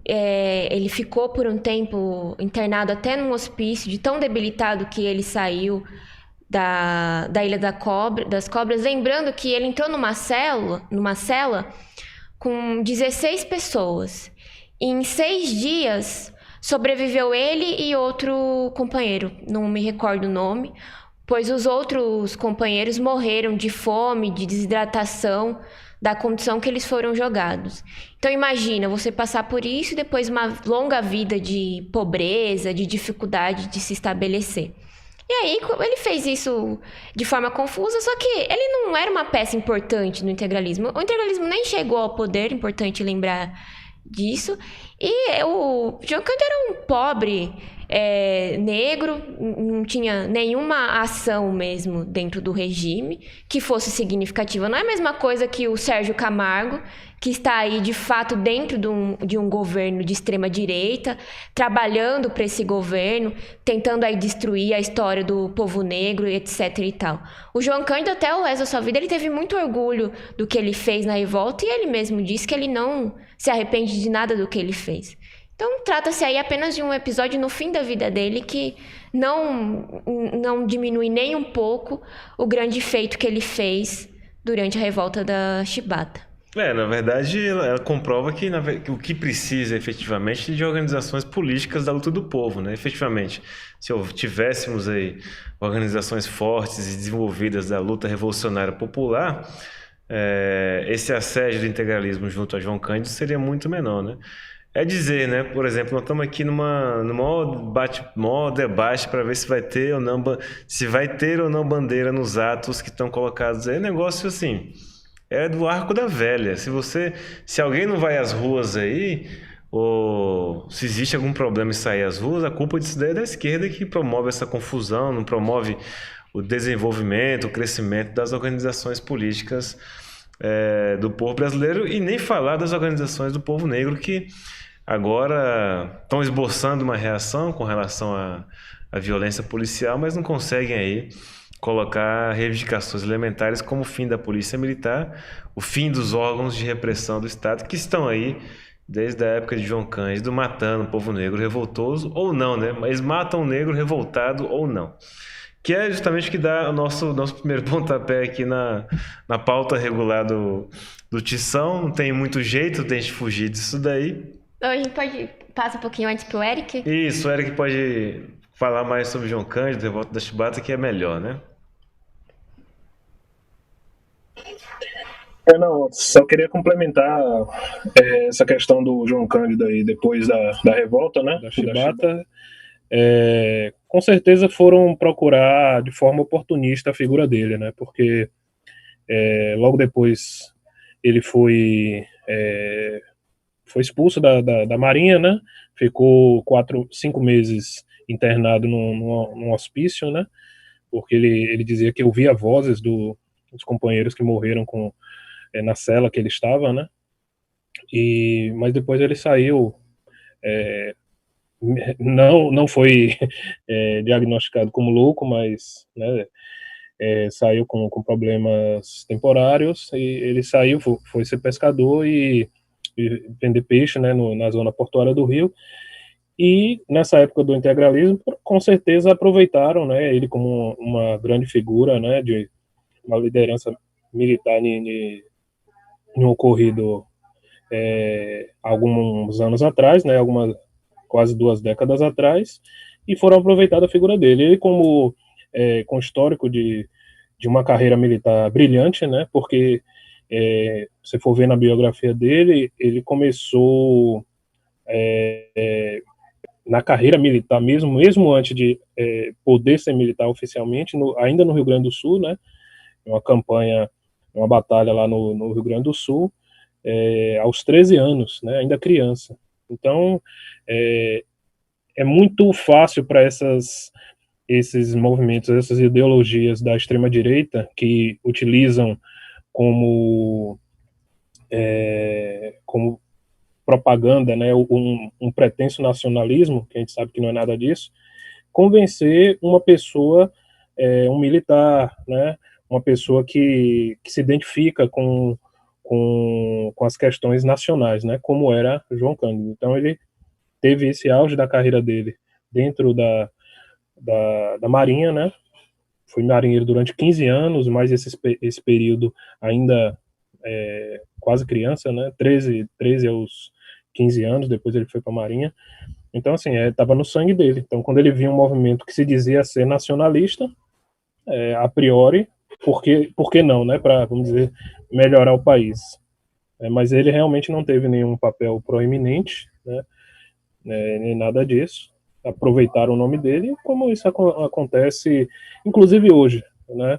Ele ficou por um tempo internado até num hospício, de tão debilitado que ele saiu da Ilha das Cobras. Lembrando que ele entrou numa cela com 16 pessoas. Em 6 dias, sobreviveu ele e outro companheiro, não me recordo o nome, pois os outros companheiros morreram de fome, de desidratação, da condição que eles foram jogados. Então imagina, você passar por isso e depois uma longa vida de pobreza, de dificuldade de se estabelecer. E aí ele fez isso de forma confusa, só que ele não era uma peça importante no integralismo. O integralismo nem chegou ao poder, importante lembrar disso. E o João Cândido era um pobre negro, não tinha nenhuma ação mesmo dentro do regime que fosse significativa. Não é a mesma coisa que o Sérgio Camargo, que está aí de fato dentro de um governo de extrema direita, trabalhando para esse governo, tentando aí destruir a história do povo negro, etc e tal. O João Cândido, até o resto da sua vida, ele teve muito orgulho do que ele fez na revolta e ele mesmo disse que ele não se arrepende de nada do que ele fez. Então, trata-se aí apenas de um episódio no fim da vida dele que não diminui nem um pouco o grande feito que ele fez durante a revolta da Chibata. Na verdade, ela comprova que o que precisa efetivamente é de organizações políticas da luta do povo, né? Efetivamente, se tivéssemos aí organizações fortes e desenvolvidas da luta revolucionária popular, esse assédio do integralismo junto a João Cândido seria muito menor, né? É dizer, né? Por exemplo, nós estamos aqui no maior debate para ver se vai ter ou não, se vai ter ou não bandeira nos atos que estão colocados aí. É negócio assim, é do arco da velha. Se alguém não vai às ruas aí, ou se existe algum problema em sair às ruas, a culpa disso daí é da esquerda que promove essa confusão, não promove o desenvolvimento, o crescimento das organizações políticas do povo brasileiro e nem falar das organizações do povo negro que agora estão esboçando uma reação com relação à violência policial, mas não conseguem aí colocar reivindicações elementares como o fim da polícia militar, o fim dos órgãos de repressão do Estado que estão aí desde a época de João Cândido matando o povo negro revoltoso ou não, né? Mas matam o negro revoltado ou não. Que é justamente o que dá o nosso primeiro pontapé aqui na pauta regular do Tição. Não tem muito jeito de a gente fugir disso daí. Então, a gente pode passar um pouquinho antes pro Eric? Isso, o Eric pode falar mais sobre João Cândido, Revolta da Chibata, que é melhor, né? Não, só queria complementar essa questão do João Cândido aí, depois da revolta, né, da Chibata. Com certeza foram procurar de forma oportunista a figura dele, né, porque logo depois ele foi expulso da Marinha, né, ficou 5 meses internado num hospício, né, porque ele dizia que ouvia vozes dos companheiros que morreram na cela que ele estava, né? Mas depois ele saiu, não foi diagnosticado como louco, mas, né, saiu com problemas temporários e ele saiu, foi ser pescador e vender peixe, né, na zona portuária do Rio. E nessa época do integralismo, com certeza aproveitaram, né, ele como uma grande figura, né, de uma liderança militar em um ocorrido alguns anos atrás, né, quase 2 décadas atrás, e foram aproveitar a figura dele. Ele como com histórico de uma carreira militar brilhante, né, porque se for ver na biografia dele, ele começou na carreira militar mesmo antes de poder ser militar oficialmente, ainda no Rio Grande do Sul, né, uma campanha, uma batalha lá no Rio Grande do Sul, aos 13 anos, né, ainda criança. Então, é muito fácil para esses movimentos, essas ideologias da extrema-direita que utilizam como propaganda, né, um pretenso nacionalismo, que a gente sabe que não é nada disso, convencer uma pessoa, um militar, né, uma pessoa que se identifica com as questões nacionais, né, como era João Cândido. Então ele teve esse auge da carreira dele dentro da Marinha, né, foi marinheiro durante 15 anos, mais esse período ainda quase criança, né, 13 aos 15 anos, depois ele foi para a Marinha. Então, assim, estava no sangue dele. Então, quando ele via um movimento que se dizia ser nacionalista, a priori, por que não, né, para, vamos dizer, melhorar o país. Mas ele realmente não teve nenhum papel proeminente, né, nem nada disso. Aproveitaram o nome dele, como isso acontece, inclusive hoje, né.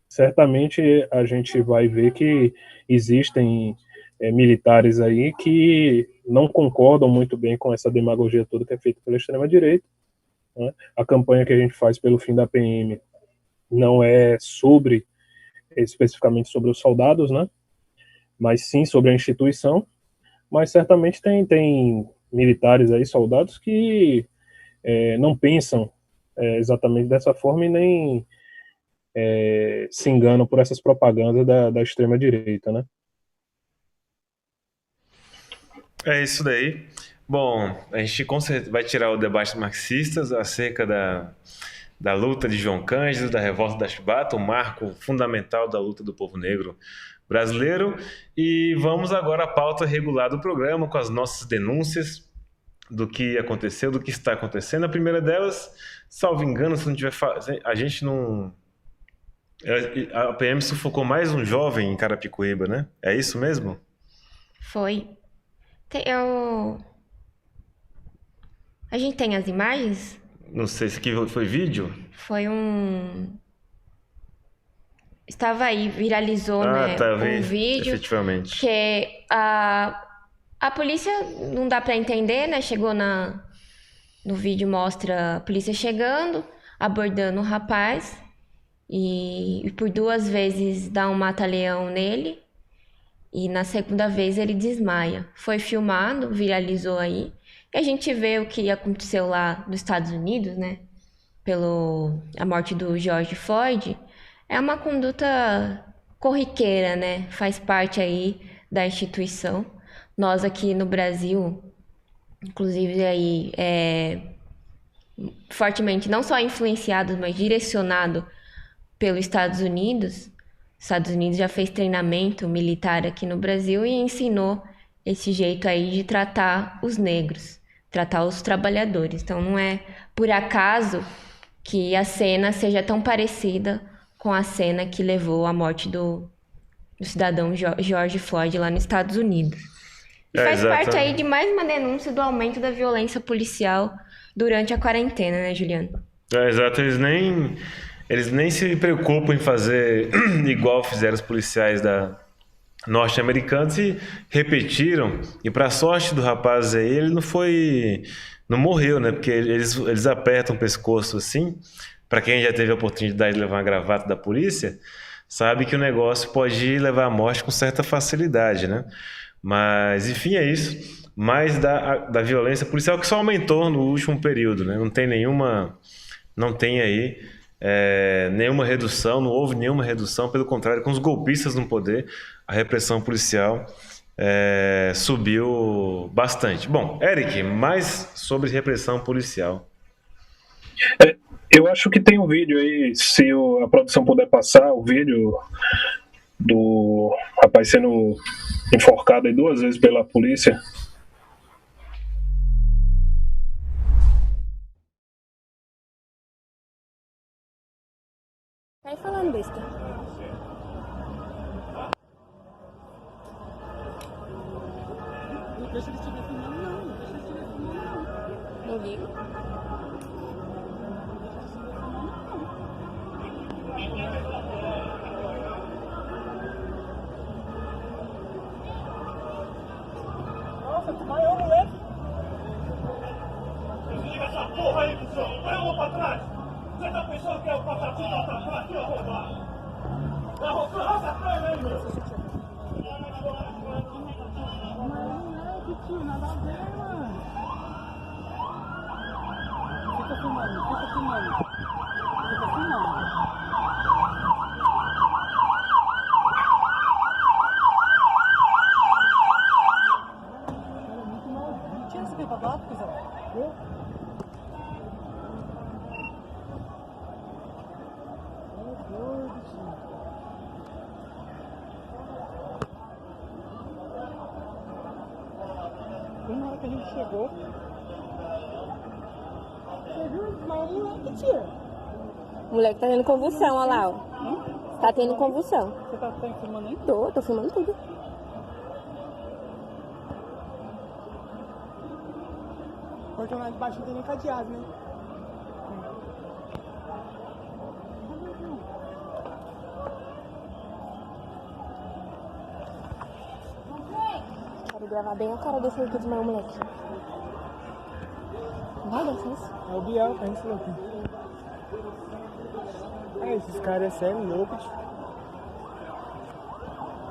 Certamente a gente vai ver que existem militares aí que não concordam muito bem com essa demagogia toda que é feita pela extrema-direita, né. A campanha que a gente faz pelo fim da PM não é especificamente sobre os soldados, né, mas sim sobre a instituição, mas certamente tem militares aí, soldados, que não pensam exatamente dessa forma e nem se enganam por essas propagandas da extrema-direita, né. É isso daí. Bom, a gente com certeza vai tirar o debate marxistas acerca da luta de João Cândido, da revolta da Chibata, um marco fundamental da luta do povo negro brasileiro. E vamos agora à pauta regular do programa, com as nossas denúncias do que aconteceu, do que está acontecendo. A primeira delas, salvo engano, se não tiver, a gente não... A PM sufocou mais um jovem em Carapicuíba, né? É isso mesmo? Foi. Eu A gente tem as imagens? Não sei se aqui foi vídeo. Foi um... Estava aí, viralizou, né, Tá, eu vi, um vídeo efetivamente. que a polícia, não dá pra entender, né, chegou no vídeo, mostra a polícia chegando, abordando o rapaz e por 2 vezes dá um mata-leão nele e na segunda vez ele desmaia. Foi filmado, viralizou aí e a gente vê o que aconteceu lá nos Estados Unidos, né, a morte do George Floyd. É uma conduta corriqueira, né? Faz parte aí da instituição. Nós aqui no Brasil, inclusive aí, fortemente não só influenciados, mas direcionado pelos Estados Unidos. Os Estados Unidos já fez treinamento militar aqui no Brasil e ensinou esse jeito aí de tratar os negros, tratar os trabalhadores. Então não é por acaso que a cena seja tão parecida com a cena que levou à morte do cidadão George Floyd lá nos Estados Unidos. E faz parte aí de mais uma denúncia do aumento da violência policial durante a quarentena, né, Juliano? Exato, eles nem se preocupam em fazer igual fizeram os policiais norte-americanos e repetiram. E para sorte do rapaz aí, ele não morreu, né? Porque eles apertam o pescoço assim. Para quem já teve a oportunidade de levar uma gravata da polícia, sabe que o negócio pode levar à morte com certa facilidade, né? Mas, enfim, é isso. Mais da violência policial que só aumentou no último período, né? Não tem aí nenhuma redução, não houve nenhuma redução, pelo contrário, com os golpistas no poder, a repressão policial subiu bastante. Bom, Eric, mais sobre repressão policial. Eu acho que tem um vídeo aí, se a produção puder passar o vídeo do rapaz sendo enforcado aí 2 vezes pela polícia. Tá aí falando, besta. Deixa ele estiver filmando, não. Deixa ele estiver filmando, não. Não ligo. Nossa, tu maior, moleque. Desliga essa porra aí, pessoal. Vai a mão pra trás. Você tá pensando que é o passatinho da outra parte ou roubar? Vai roubar, arrasta a perna aí, meu. Moleque, tio, nada a ver, mano. Fica filmando, fica filmando. Fica filmando. Na hora que a gente chegou, você viu? Mas o moleque, tia. O moleque tá tendo convulsão, olha lá, ó. Tá tendo convulsão. Você tá filmando aí? Tô filmando tudo. Porque lá de baixo não tem nem cadeado, né? Quero gravar bem a cara desse aí que desmaiou o moleque. Vai, dá licença. É o Biel, tá isso aqui. Esses caras é sério, louco, tio.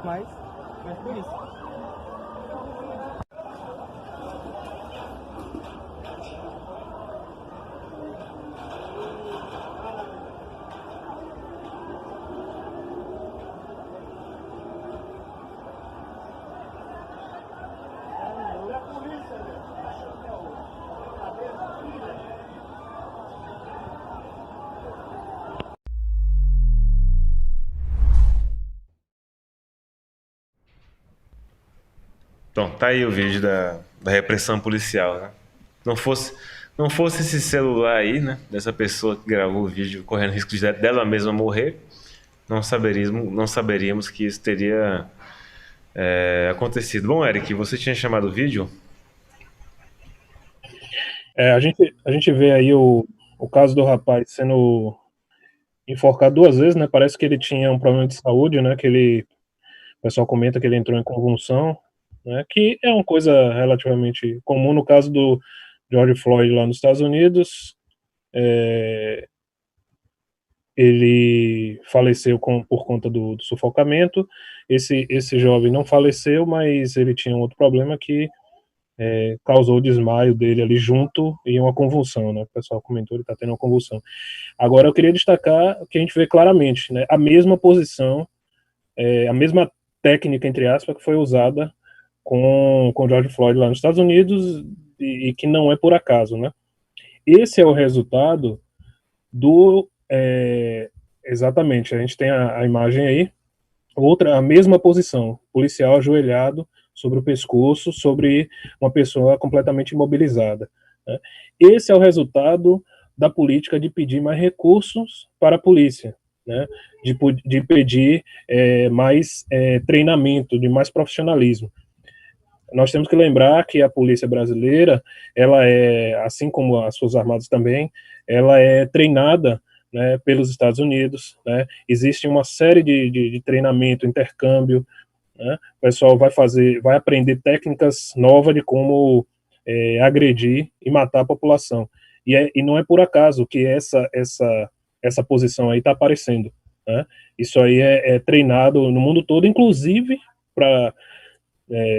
Mas por isso. Então, tá aí o vídeo da repressão policial, né? Não fosse esse celular aí, né? Dessa pessoa que gravou o vídeo correndo risco dela mesma morrer, não saberíamos que isso teria acontecido. Bom, Eric, você tinha chamado o vídeo? A gente vê aí o caso do rapaz sendo enforcado 2 vezes, né? Parece que ele tinha um problema de saúde, né? O pessoal comenta que ele entrou em convulsão, né? Que é uma coisa relativamente comum no caso do George Floyd lá nos Estados Unidos. Ele faleceu por conta do sufocamento. Esse jovem não faleceu, mas ele tinha um outro problema que causou o desmaio dele ali junto e uma convulsão, né? O pessoal comentou, ele está tendo uma convulsão. Agora eu queria destacar que a gente vê claramente, né? A mesma posição, a mesma técnica, entre aspas, que foi usada com George Floyd lá nos Estados Unidos e que não é por acaso, né? Esse é o resultado do... exatamente, a gente tem a imagem aí, a mesma posição, policial ajoelhado sobre o pescoço, sobre uma pessoa completamente imobilizada, né? Esse é o resultado da política de pedir mais recursos para a polícia, né? De pedir mais treinamento, de mais profissionalismo. Nós temos que lembrar que a polícia brasileira, ela assim como as Forças Armadas também, ela é treinada, né, pelos Estados Unidos, né? Existe uma série de treinamento, intercâmbio, né? O pessoal vai aprender técnicas novas de como agredir e matar a população. E não é por acaso que essa posição aí está aparecendo, né? Isso aí é treinado no mundo todo, inclusive para...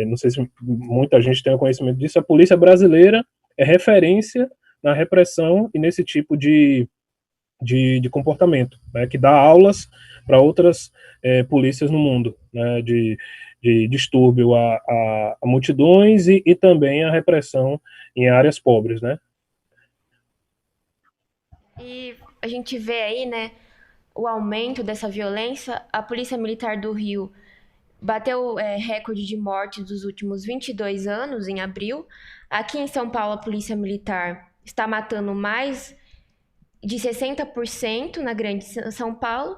não sei se muita gente tem conhecimento disso, a polícia brasileira é referência na repressão e nesse tipo de comportamento, né, que dá aulas para outras polícias no mundo, né, de distúrbio a multidões e também a repressão em áreas pobres, né. E a gente vê aí, né, o aumento dessa violência. A Polícia Militar do Rio bateu recorde de mortes dos últimos 22 anos, em abril. Aqui em São Paulo, a Polícia Militar está matando mais de 60% na Grande São Paulo.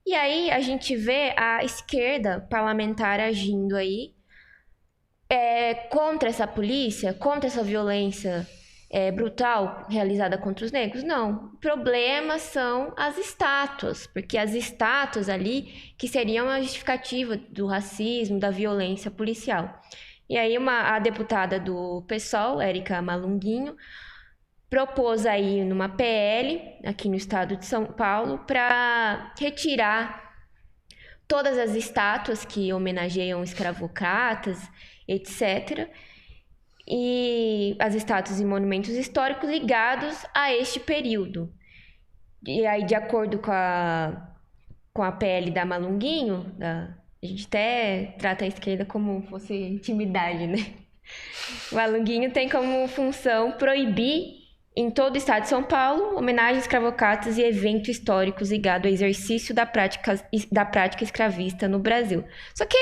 E aí a gente vê a esquerda parlamentar agindo aí contra essa polícia, contra essa violência brutal realizada contra os negros. Não, o problema são as estátuas, porque as estátuas ali que seriam a justificativa do racismo, da violência policial. E aí a deputada do PSOL, Érica Malunguinho, propôs aí numa PL, aqui no estado de São Paulo, para retirar todas as estátuas que homenageiam escravocratas, etc., e as estátuas e monumentos históricos ligados a este período. E aí, de acordo com a PL da Malunguinho, a gente até trata a esquerda como fosse intimidade, né? O Malunguinho tem como função proibir em todo o estado de São Paulo homenagens escravocratas e eventos históricos ligados ao exercício da prática escravista no Brasil. Só que...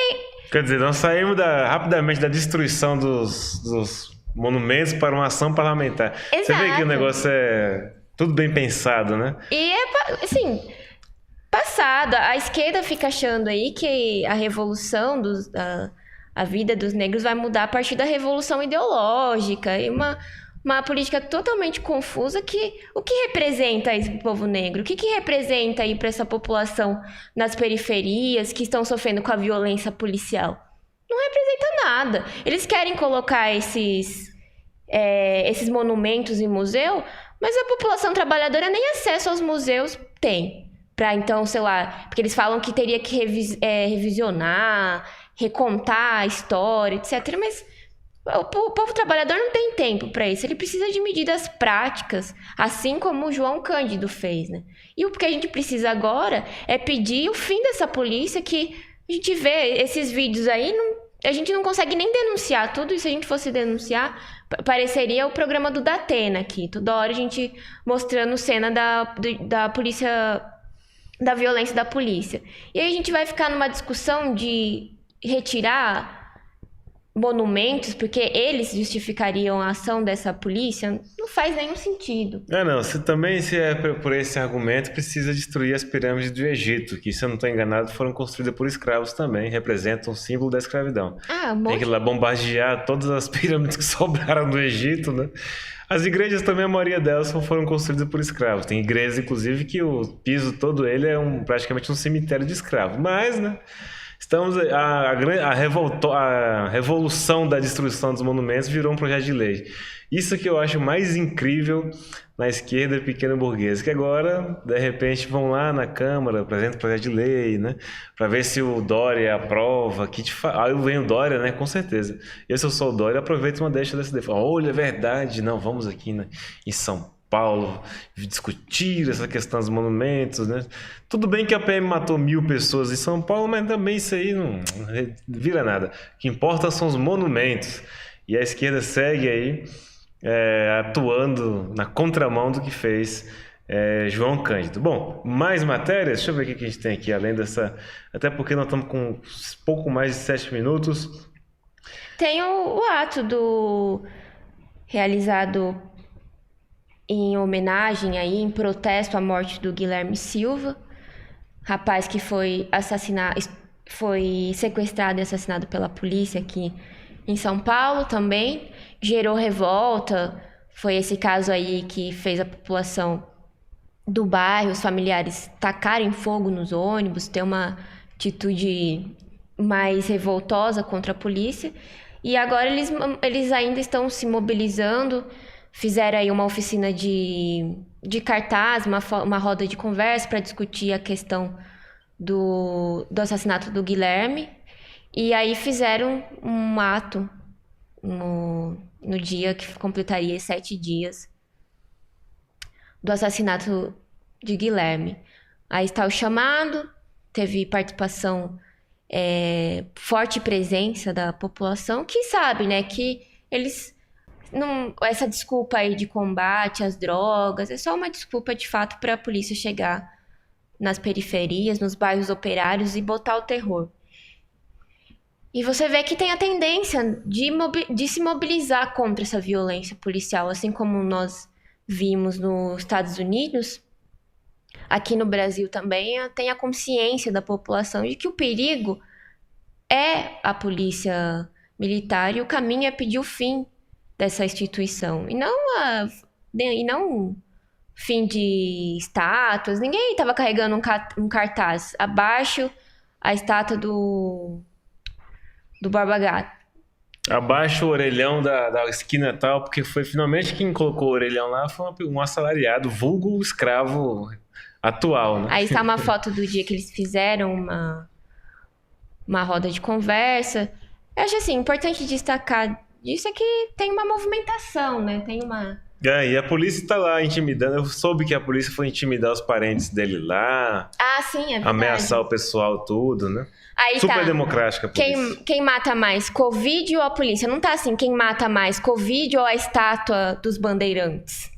Quer dizer, nós saímos rapidamente da destruição dos monumentos para uma ação parlamentar. Exato. Você vê que o negócio é tudo bem pensado, né? E assim, passado. A esquerda fica achando aí que a revolução a vida dos negros vai mudar a partir da revolução ideológica e uma política totalmente confusa. O que representa esse povo negro? O que representa aí para essa população nas periferias que estão sofrendo com a violência policial? Não representa nada. Eles querem colocar esses monumentos em museu, mas a população trabalhadora nem acesso aos museus tem. Para então, sei lá, porque eles falam que teria que revisionar, recontar a história, etc. Mas o povo trabalhador não tem tempo para isso. Ele precisa de medidas práticas, assim como o João Cândido fez, né? E o que a gente precisa agora é pedir o fim dessa polícia, que a gente vê esses vídeos aí, a gente não consegue nem denunciar tudo. E se a gente fosse denunciar, pareceria o programa do Datena aqui. Toda hora a gente mostrando cena da polícia, da violência da polícia. E aí a gente vai ficar numa discussão de retirar monumentos, porque eles justificariam a ação dessa polícia, não faz nenhum sentido. Não, se é por esse argumento, precisa destruir as pirâmides do Egito, que, se eu não estou enganado, foram construídas por escravos também, representam o símbolo da escravidão. Tem que ir lá bombardear todas as pirâmides que sobraram do Egito, né? As igrejas também, a maioria delas foram construídas por escravos. Tem igrejas, inclusive, que o piso todo ele é praticamente um cemitério de escravos. Mas, né? Estamos a revolução da destruição dos monumentos virou um projeto de lei. Isso que eu acho mais incrível na esquerda pequena burguesa, que agora, de repente, vão lá na Câmara, apresentam o projeto de lei, né, para ver se o Dória aprova. Aí vem o Dória, né, com certeza. Se eu sou o Dória, aproveito uma deixa dessa defesa. Olha, é verdade, não, vamos aqui, né, em São Paulo discutir essa questão dos monumentos, né? Tudo bem que a PM matou 1.000 pessoas em São Paulo, mas também isso aí não vira nada. O que importa são os monumentos. E a esquerda segue aí atuando na contramão do que fez João Cândido. Bom, mais matérias? Deixa eu ver o que a gente tem aqui, além dessa... Até porque nós estamos com pouco mais de 7 minutos. Tem o ato realizado em homenagem aí, em protesto à morte do Guilherme Silva, rapaz que foi sequestrado e assassinado pela polícia aqui em São Paulo também, gerou revolta. Foi esse caso aí que fez a população do bairro, os familiares tacarem fogo nos ônibus, ter uma atitude mais revoltosa contra a polícia. E agora eles ainda estão se mobilizando. Fizeram aí uma oficina de cartaz, uma roda de conversa para discutir a questão do assassinato do Guilherme. E aí fizeram um ato no dia que completaria 7 dias do assassinato de Guilherme. Aí está o chamado, teve participação, forte presença da população, que sabe, né, que eles... Não, essa desculpa aí de combate às drogas é só uma desculpa de fato para a polícia chegar nas periferias, nos bairros operários e botar o terror. E você vê que tem a tendência de se mobilizar contra essa violência policial, assim como nós vimos nos Estados Unidos. Aqui no Brasil também tem a consciência da população de que o perigo é a polícia militar e o caminho é pedir o fim dessa instituição, e não fim de estátuas. Ninguém estava carregando um cartaz abaixo a estátua do Borba Gato. Abaixo o orelhão da esquina tal, porque foi finalmente quem colocou o orelhão lá foi um assalariado, vulgo escravo atual, né? Aí está uma foto do dia que eles fizeram uma roda de conversa. Eu acho assim, importante destacar disso é que tem uma movimentação, né? Tem uma... E a polícia tá lá intimidando. Eu soube que a polícia foi intimidar os parentes dele lá. Ah, sim, é verdade. Ameaçar o pessoal, tudo, né? Aí super democrática a polícia. Quem mata mais, Covid ou a polícia? Não tá assim, quem mata mais, Covid ou a estátua dos bandeirantes?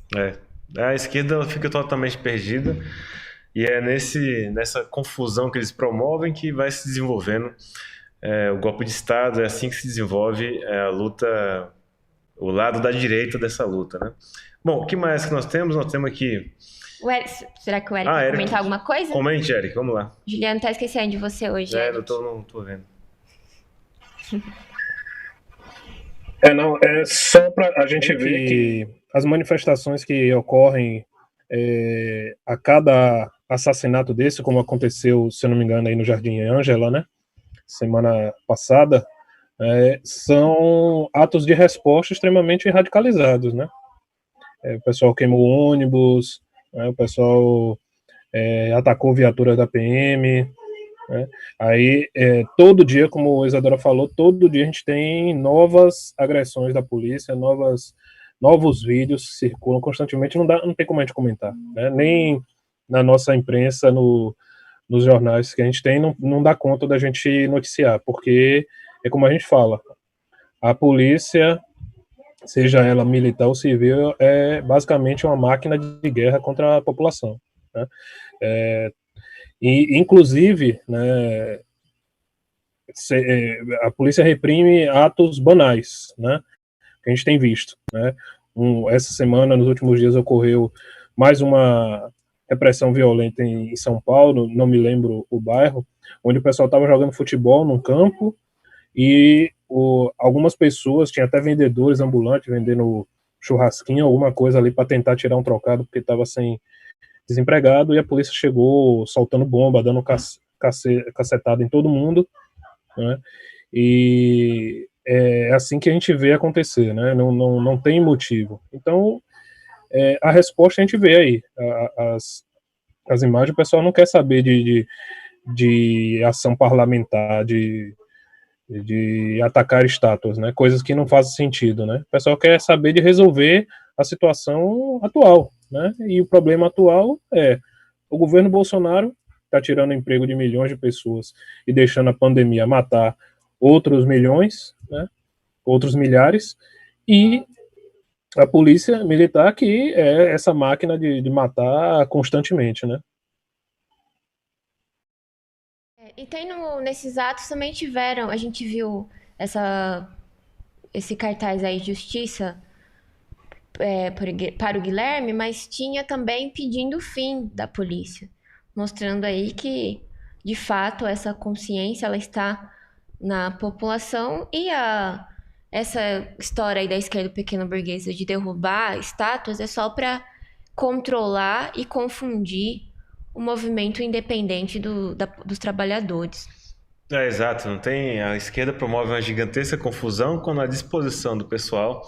A esquerda ela fica totalmente perdida. E é nessa confusão que eles promovem que vai se desenvolvendo o golpe de Estado. É assim que se desenvolve a luta, o lado da direita dessa luta, né? Bom, o que mais que nós temos? Nós temos aqui... Será que o Eric quer comentar alguma coisa? Comente, Eric, vamos lá. Juliano tá esquecendo de você hoje, Eric. Não tô vendo. É só para a gente ver que as manifestações que ocorrem a cada assassinato desse, como aconteceu, se eu não me engano, aí no Jardim Ângela, né? Semana passada, são atos de resposta extremamente radicalizados, né? O pessoal queimou ônibus, o pessoal atacou viaturas da PM, né? Aí, todo dia, como o Isadora falou, todo dia a gente tem novas agressões da polícia, novos vídeos circulam constantemente, não tem como a gente comentar, né? Nem na nossa imprensa, nos jornais que a gente tem, não dá conta da gente noticiar, porque é como a gente fala, a polícia, seja ela militar ou civil, é basicamente uma máquina de guerra contra a população, né? E, inclusive, né, a polícia reprime atos banais, né? Que a gente tem visto, né? Essa semana, nos últimos dias, ocorreu mais uma repressão violenta em São Paulo, não me lembro o bairro, onde o pessoal estava jogando futebol num campo e algumas pessoas, tinha até vendedores ambulantes vendendo churrasquinho, alguma coisa ali para tentar tirar um trocado porque estava sem desempregado, e a polícia chegou soltando bomba, dando cacetada em todo mundo, né? E é assim que a gente vê acontecer, né? Não tem motivo. Então, a resposta a gente vê aí. As imagens, o pessoal não quer saber de ação parlamentar, de atacar estátuas, né? Coisas que não fazem sentido, né? O pessoal quer saber de resolver a situação atual, né? E o problema atual é o governo Bolsonaro está tirando o emprego de milhões de pessoas e deixando a pandemia matar outros milhões, né? Outros milhares, e a polícia militar, que é essa máquina de matar constantemente, né? E tem nesses atos também a gente viu esse cartaz aí, Justiça para o Guilherme, mas tinha também pedindo o fim da polícia, mostrando aí que, de fato, essa consciência ela está na população, e essa história aí da esquerda pequena burguesa de derrubar estátuas é só para controlar e confundir o movimento independente dos trabalhadores. Exato, não tem. A esquerda promove uma gigantesca confusão quando a disposição do pessoal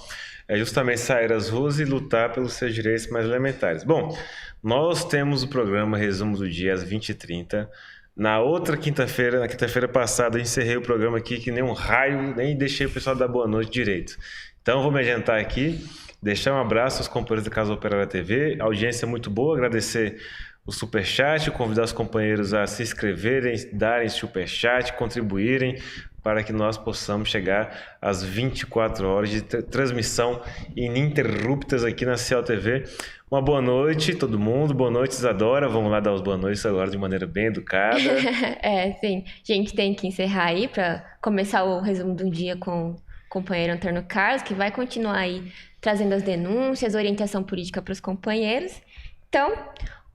é justamente sair às ruas e lutar pelos seus direitos mais elementares. Bom, nós temos o programa Resumo do Dia às 20h30. Na outra quinta-feira, na quinta-feira passada, eu encerrei o programa aqui que nem um raio, nem deixei o pessoal dar boa noite direito. Então, vou me adiantar aqui, deixar um abraço aos companheiros da Casa Operária TV, a audiência é muito boa, agradecer o superchat, convidar os companheiros a se inscreverem, darem superchat, contribuírem para que nós possamos chegar às 24 horas de transmissão ininterruptas aqui na Ciel TV. Uma boa noite, todo mundo. Boa noite, Isadora. Vamos lá dar os boas noites agora de maneira bem educada. Sim. A gente tem que encerrar aí para começar o resumo do dia com o companheiro Antônio Carlos, que vai continuar aí trazendo as denúncias, orientação política para os companheiros. Então,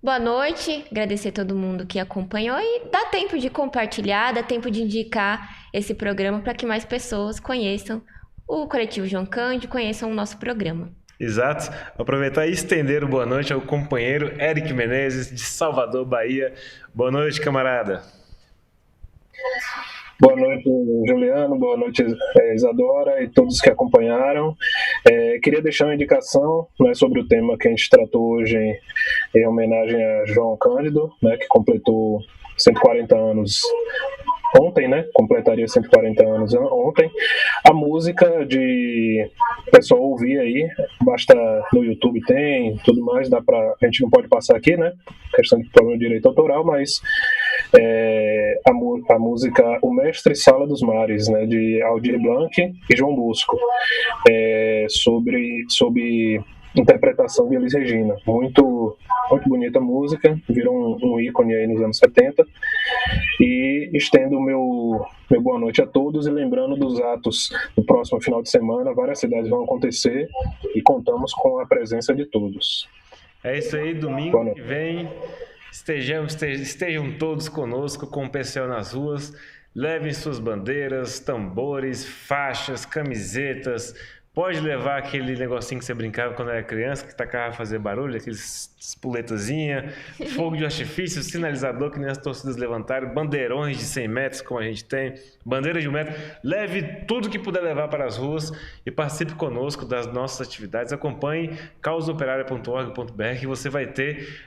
boa noite, agradecer a todo mundo que acompanhou, e dá tempo de compartilhar, dá tempo de indicar esse programa para que mais pessoas conheçam o Coletivo João Cândido, conheçam o nosso programa. Exato. Aproveitar e estender o boa noite ao companheiro Eric Menezes, de Salvador, Bahia. Boa noite, camarada. Boa noite, Juliano. Boa noite, Isadora e todos que acompanharam. Queria deixar uma indicação, né, sobre o tema que a gente tratou hoje em homenagem a João Cândido, né, que completou 140 anos ontem, né? Completaria 140 anos ontem. A música de o pessoal ouvir aí, basta no YouTube tem, tudo mais, a gente não pode passar aqui, né? Questão de problema de direito autoral, mas a música O Mestre Sala dos Mares, né? De Aldir Blanc e João Bosco, sobre interpretação de Elis Regina. Muito, muito bonita a música, virou um ícone aí nos anos 70. E estendo meu boa noite a todos, e lembrando dos atos do próximo final de semana, várias cidades vão acontecer e contamos com a presença de todos. É isso aí, domingo que vem estejam todos conosco com o PCO nas ruas, levem suas bandeiras, tambores, faixas, camisetas. Pode levar aquele negocinho que você brincava quando era criança, que tacava a fazer barulho, aqueles espoletazinha, fogo de artifício, sinalizador que nem as torcidas levantaram, bandeirões de 100 metros, como a gente tem, bandeira de 1 metro. Leve tudo que puder levar para as ruas e participe conosco das nossas atividades. Acompanhe causaoperaria.org.br, que você vai ter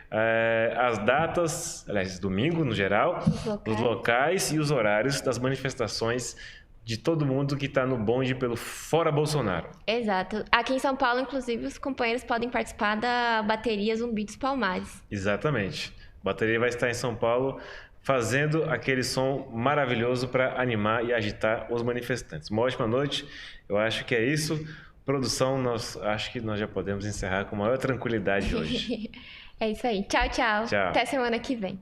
as datas, aliás, domingo no geral, os locais e os horários das manifestações de todo mundo que está no bonde pelo Fora Bolsonaro. Exato. Aqui em São Paulo, inclusive, os companheiros podem participar da bateria Zumbi dos Palmares. Exatamente. A bateria vai estar em São Paulo fazendo aquele som maravilhoso para animar e agitar os manifestantes. Uma ótima noite. Eu acho que é isso. Produção, acho que nós já podemos encerrar com maior tranquilidade hoje. É isso aí. Tchau, tchau. Tchau. Até semana que vem.